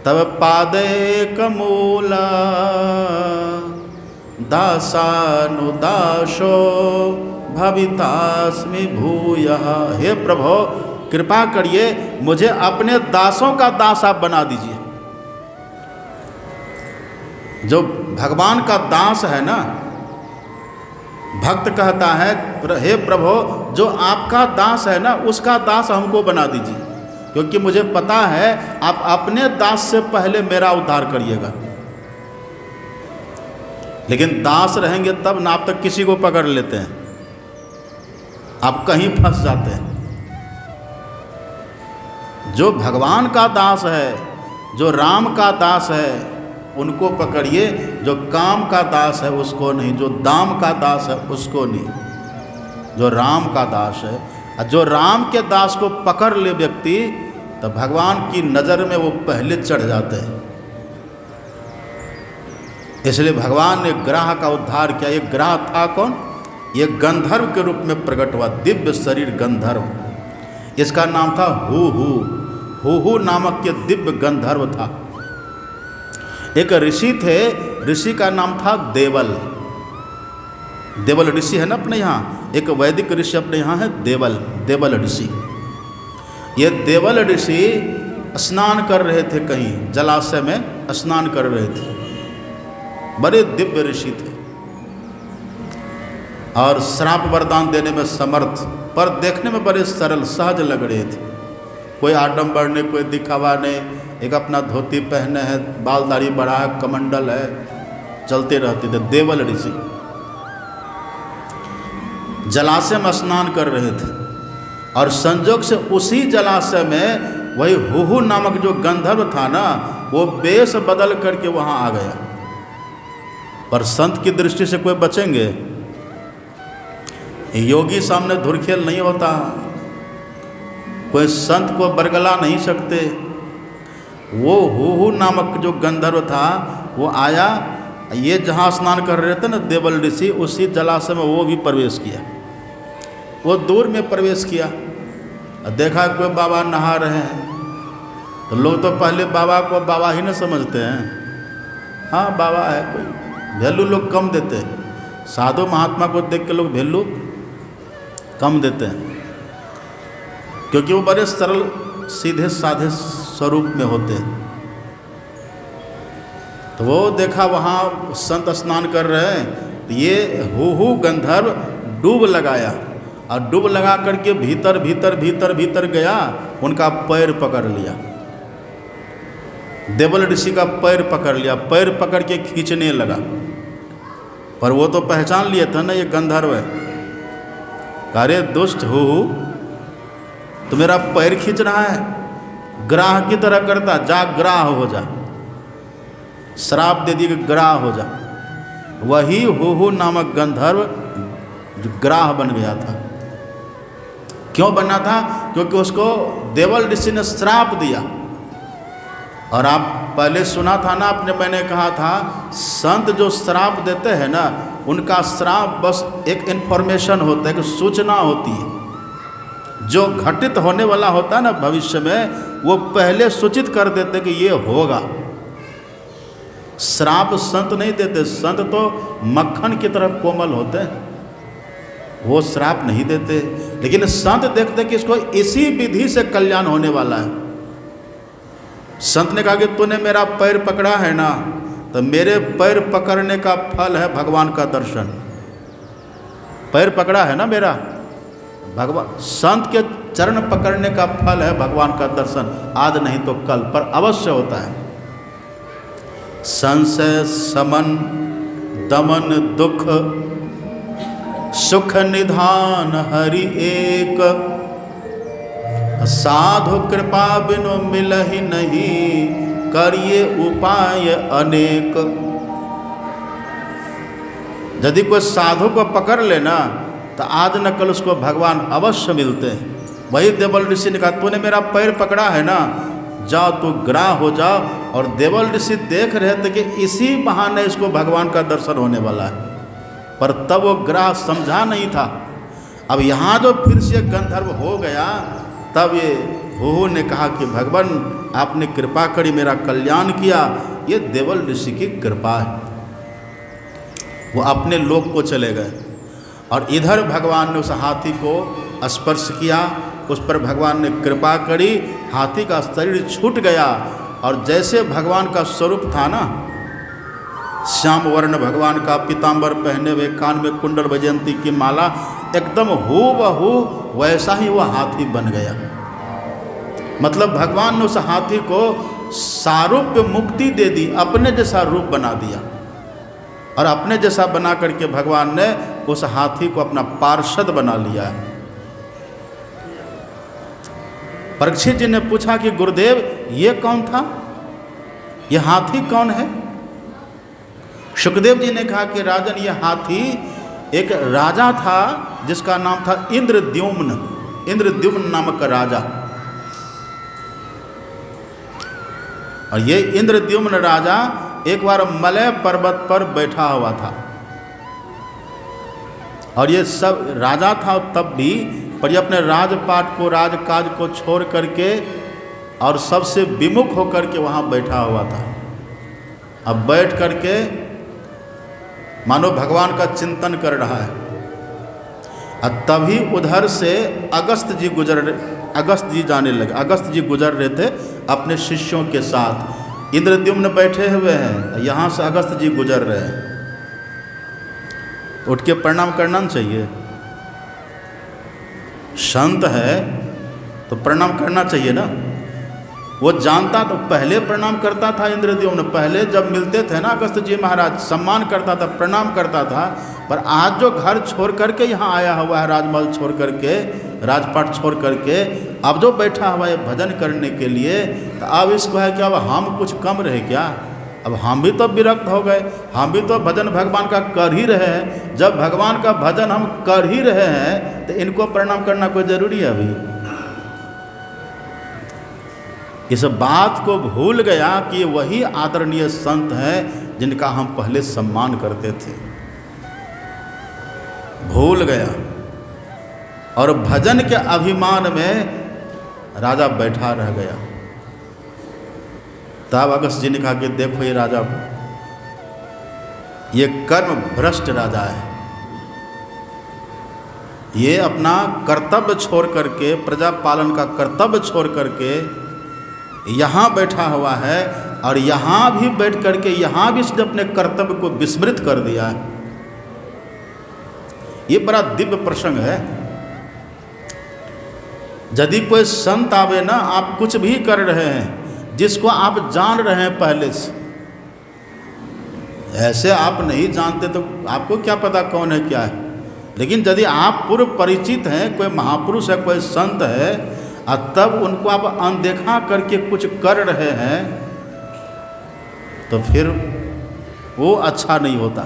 तब पादे कमूला दासानुदासो भवितास्मि भूयः। हे प्रभो, कृपा करिए, मुझे अपने दासों का दास आप बना दीजिए। जो भगवान का दास है ना, भक्त कहता है, हे प्रभु, जो आपका दास है ना, उसका दास हमको बना दीजिए, क्योंकि मुझे पता है आप अपने दास से पहले मेरा उद्धार करिएगा। लेकिन दास रहेंगे तब ना, आप तक किसी को पकड़ लेते हैं, आप कहीं फंस जाते हैं। जो भगवान का दास है, जो राम का दास है, उनको पकड़िए। जो काम का दास है उसको नहीं, जो दाम का दास है उसको नहीं, जो राम का दास है। जो राम के दास को पकड़ ले व्यक्ति, तो भगवान की नज़र में वो पहले चढ़ जाते हैं। इसलिए भगवान ने ग्राह का उद्धार किया। एक ग्राह था कौन? ये गंधर्व के रूप में प्रकट हुआ, दिव्य शरीर गंधर्व। इसका नाम था हूहू नामक ये दिव्य गंधर्व था। एक ऋषि थे, ऋषि का नाम था देवल। देवल ऋषि है ना अपने यहाँ, एक वैदिक ऋषि अपने यहाँ है देवल ऋषि। ये देवल ऋषि स्नान कर रहे थे, कहीं जलाशय में स्नान कर रहे थे। बड़े दिव्य ऋषि थे और श्राप वरदान देने में समर्थ, पर देखने में बड़े सरल सहज लग रहे थे। कोई आडंबर नहीं, कोई दिखावा नहीं। एक अपना धोती पहने है, बाल दाढ़ी बढ़ा है, कमंडल है, चलते रहते थे। देवल ऋषि जलाशय में स्नान कर रहे थे और संजोग से उसी जलाशय में वही हूहू नामक जो गंधर्व था ना, वो वेश बदल करके वहाँ आ गया। पर संत की दृष्टि से कोई बचेंगे? योगी सामने धुरखेल नहीं होता, कोई संत को बरगला नहीं सकते। वो हूहू नामक जो गंधर्व था वो आया, ये जहाँ स्नान कर रहे थे ना देवल ऋषि, उसी जलाशय में वो भी प्रवेश किया। वो दूर में प्रवेश किया, देखा कोई बाबा नहा रहे हैं, तो लोग तो पहले बाबा को बाबा ही न समझते हैं। हाँ बाबा है, कोई वैल्यू लोग कम देते हैं। साधु महात्मा को देख के लोग वैल्यू कम देते हैं, क्योंकि वो बड़े सरल सीधे साधे स्वरूप में होते हैं। तो वो देखा वहाँ संत स्नान कर रहे हैं, तो ये हूहू गंधर्व डूब लगाया और डूब लगा करके भीतर भीतर भीतर भीतर गया, उनका पैर पकड़ लिया। देवल ऋषि का पैर पकड़ लिया, पैर पकड़ के खींचने लगा। पर वो तो पहचान लिए था ना ये गंधर्व है। अरे दुष्ट हूहू, तो मेरा पैर खींच रहा है, ग्राह की तरह करता, जा ग्राह हो जा। श्राप दे दिए कि ग्राह हो जा। वही हूहू नामक गंधर्व जो ग्राह बन गया था। क्यों बना था? क्योंकि उसको देवल ऋषि ने श्राप दिया। और आप पहले सुना था ना आपने, मैंने कहा था संत जो श्राप देते हैं ना, उनका श्राप बस एक इन्फॉर्मेशन होता है, एक सूचना होती है। जो घटित होने वाला होता है ना भविष्य में, वो पहले सूचित कर देते कि ये होगा। श्राप संत नहीं देते, संत तो मक्खन की तरह कोमल होते हैं, वो श्राप नहीं देते। लेकिन संत देखते कि इसको इसी विधि से कल्याण होने वाला है। संत ने कहा कि तूने मेरा पैर पकड़ा है ना, तो मेरे पैर पकड़ने का फल है भगवान का दर्शन। पैर पकड़ा है ना मेरा, भगवान संत के चरण पकड़ने का फल है भगवान का दर्शन। आज नहीं तो कल, पर अवश्य होता है। संशय समन दमन दुख सुख निधान हरि एक, साधु कृपा बिनु मिलहि नहीं, करिए उपाय अनेक। यदि कोई साधु को पकड़ लेना तो आज न कल उसको भगवान अवश्य मिलते हैं। वही देवल ऋषि ने कहा तूने मेरा पैर पकड़ा है ना, जाओ तू ग्राह हो जाओ। और देवल ऋषि देख रहे थे कि इसी बहाने इसको भगवान का दर्शन होने वाला है, पर तब वो ग्राह समझा नहीं था। अब यहाँ जो फिर से गंधर्व हो गया, तब ये हो ने कहा कि भगवान आपने कृपा करी, मेरा कल्याण किया। ये देवल ऋषि की कृपा है। वो अपने लोक को चले गए और इधर भगवान ने उस हाथी को स्पर्श किया, उस पर भगवान ने कृपा करी, हाथी का शरीर छूट गया। और जैसे भगवान का स्वरूप था ना, श्याम वर्ण भगवान का पीताम्बर पहने हुए, कान में कुंडल वैजयंती की माला, एकदम हूबहू वैसा ही वह हाथी बन गया। मतलब भगवान ने उस हाथी को सारूप्य मुक्ति दे दी, अपने जैसा रूप बना दिया। और अपने जैसा बना करके भगवान ने उस हाथी को अपना पार्षद बना लिया। परीक्षित जी ने पूछा कि गुरुदेव ये कौन था, ये हाथी कौन है? सुखदेव जी ने कहा कि राजन, ये हाथी एक राजा था जिसका नाम था इंद्रद्युम्न। इंद्रद्युम्न नामक राजा। और ये इंद्रद्युम्न राजा एक बार मलय पर्वत पर बैठा हुआ था। और ये सब राजा था तब भी, पर ये अपने राजपाट को, राजकाज को छोड़ करके और सबसे विमुख होकर के वहाँ बैठा हुआ था। अब बैठ करके मानो भगवान का चिंतन कर रहा है। और तभी उधर से अगस्त जी जाने लगे। अगस्त जी गुजर रहे थे अपने शिष्यों के साथ। इंद्रद्युम्न बैठे हुए हैं, यहाँ से अगस्त जी गुजर रहे हैं। उठ के प्रणाम करना चाहिए। संत है तो प्रणाम करना चाहिए ना। वो जानता तो पहले प्रणाम करता था। इंद्रद्युम्न पहले जब मिलते थे ना अगस्त जी महाराज, सम्मान करता था, प्रणाम करता था। पर आज जो घर छोड़ करके यहाँ आया हुआ है, राजमहल छोड़ करके, राजपाट छोड़ करके, अब जो बैठा हुआ है भजन करने के लिए, तो अब इसको है कि अब हम कुछ कम रहे क्या? अब हम भी तो विरक्त हो गए। हम भी तो भजन भगवान का कर ही रहे हैं। जब भगवान का भजन हम कर ही रहे हैं तो इनको प्रणाम करना कोई ज़रूरी है? अभी इस बात को भूल गया कि वही आदरणीय संत हैं जिनका हम पहले सम्मान करते थे। भूल गया और भजन के अभिमान में राजा बैठा रह गया। तब अगस्त जी ने कहा कि देखो ये राजा को, ये कर्म भ्रष्ट राजा है। ये अपना कर्तव्य छोड़ करके, प्रजा पालन का कर्तव्य छोड़ करके यहाँ बैठा हुआ है। और यहाँ भी बैठ करके यहाँ भी इसने अपने कर्तव्य को विस्मृत कर दिया है। ये बड़ा दिव्य प्रसंग है। यदि कोई संत आवे ना, आप कुछ भी कर रहे हैं जिसको आप जान रहे हैं पहले से, ऐसे आप नहीं जानते तो आपको क्या पता कौन है क्या है। लेकिन यदि आप पूर्व परिचित हैं, कोई महापुरुष है, कोई संत है, और तब उनको आप अनदेखा करके कुछ कर रहे हैं, तो फिर वो अच्छा नहीं होता।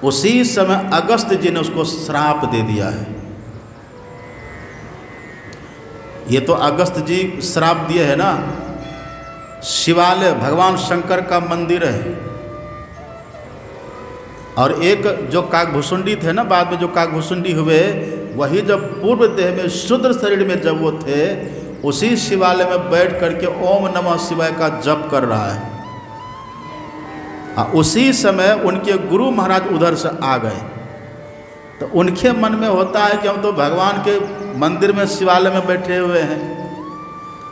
उसी समय अगस्त जी ने उसको श्राप दे दिया है। ये तो अगस्त जी श्राप दिए है ना। शिवालय भगवान शंकर का मंदिर है, और एक जो काकभूषुंडी थे ना, बाद में जो काकभूषुंडी हुए, वही जब पूर्व देह में शुद्र शरीर में जब वो थे, उसी शिवालय में बैठ करके ओम नमः शिवाय का जप कर रहा है। उसी समय उनके गुरु महाराज उधर से आ गए, तो उनके मन में होता है कि हम तो भगवान के मंदिर में शिवालय में बैठे हुए हैं,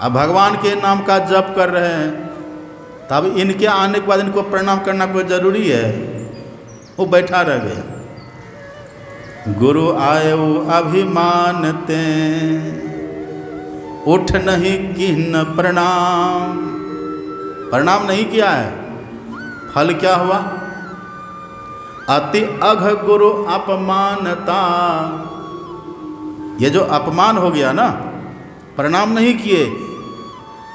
अब भगवान के नाम का जप कर रहे हैं, तब इनके आने के बाद इनको प्रणाम करना कोई ज़रूरी है? वो बैठा रह गया। गुरु आए अभिमानते उठ नहीं किन्न प्रणाम, प्रणाम नहीं किया है। फल क्या हुआ? अति अघ गुरु अपमानता। ये जो अपमान हो गया ना, प्रणाम नहीं किए।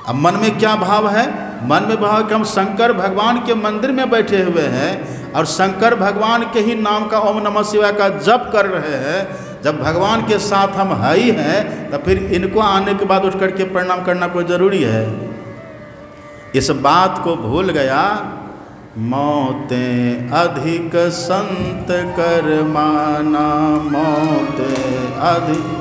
अब मन में क्या भाव है? मन में भाव कि हम शंकर भगवान के मंदिर में बैठे हुए हैं और शंकर भगवान के ही नाम का ओम नमः शिवाय का जप कर रहे हैं। जब भगवान के साथ हम है ही हैं, तो फिर इनको आने के बाद उठ करके प्रणाम करना कोई ज़रूरी है? इस बात को भूल गया। मौतें अधिक संत कर माना, मौतें अधिक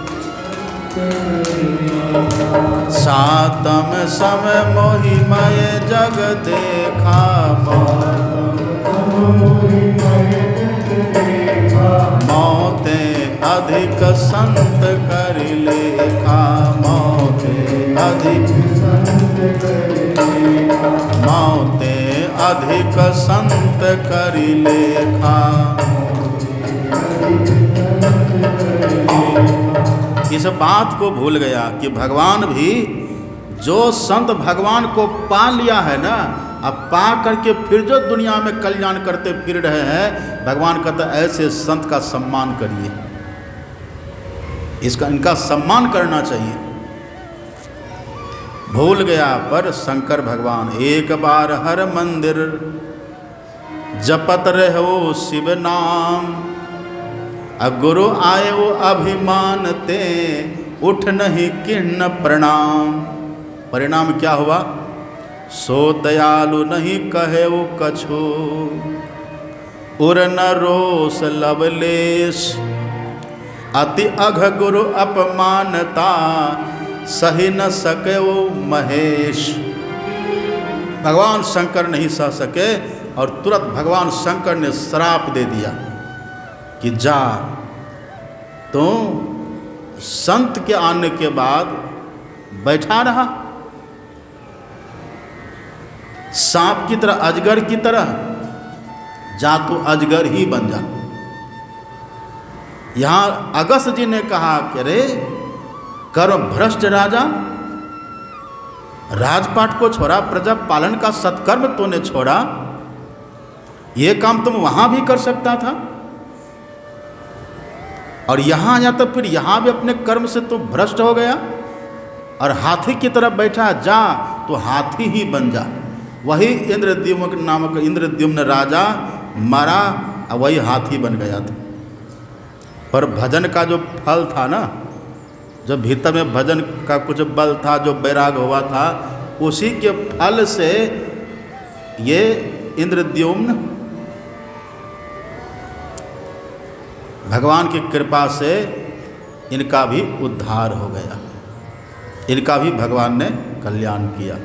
सातम समय मोहिमय जग देखा, मौतें अधिक संत कर लेखा, मौतें अधिक मौतें अधिक संत कर लेखा। इस बात को भूल गया कि भगवान भी, जो संत भगवान को पा लिया है ना, अब पा करके फिर जो दुनिया में कल्याण करते फिर रहे हैं, भगवान कहता है ऐसे संत का सम्मान करिए, इनका सम्मान करना चाहिए। भूल गया पर शंकर भगवान एक बार हर मंदिर जपत रहो शिव नाम, गुरु आए वो अभिमानते उठ नहीं किन्न प्रणाम। परिणाम क्या हुआ? सो दयालु नहीं कहे वो कछो, उर न रोष लवलेश, अति अघ गुरु अपमानता सही न सके वो महेश। भगवान शंकर नहीं सह सके और तुरंत भगवान शंकर ने श्राप दे दिया कि जा, तो संत के आने के बाद बैठा रहा सांप की तरह, अजगर की तरह, जा तू अजगर ही बन जा। यहाँ अगस्त जी ने कहा कि अरे कर्म भ्रष्ट राजा, राजपाट को छोड़ा, प्रजा पालन का सत्कर्म तूने छोड़ा, ये काम तुम वहां भी कर सकता था, और यहाँ आया तो फिर यहाँ भी अपने कर्म से तू भ्रष्ट हो गया और हाथी की तरफ बैठा, जा तो हाथी ही बन जा। वही इंद्रद्युम्न नामक इंद्रद्युम्न राजा मरा, वही हाथी बन गया था। पर भजन का जो फल था ना, जो भीतर में भजन का कुछ बल था, जो वैराग हुआ था, उसी के फल से ये इंद्रद्युम्न भगवान की कृपा से इनका भी उद्धार हो गया, इनका भी भगवान ने कल्याण किया।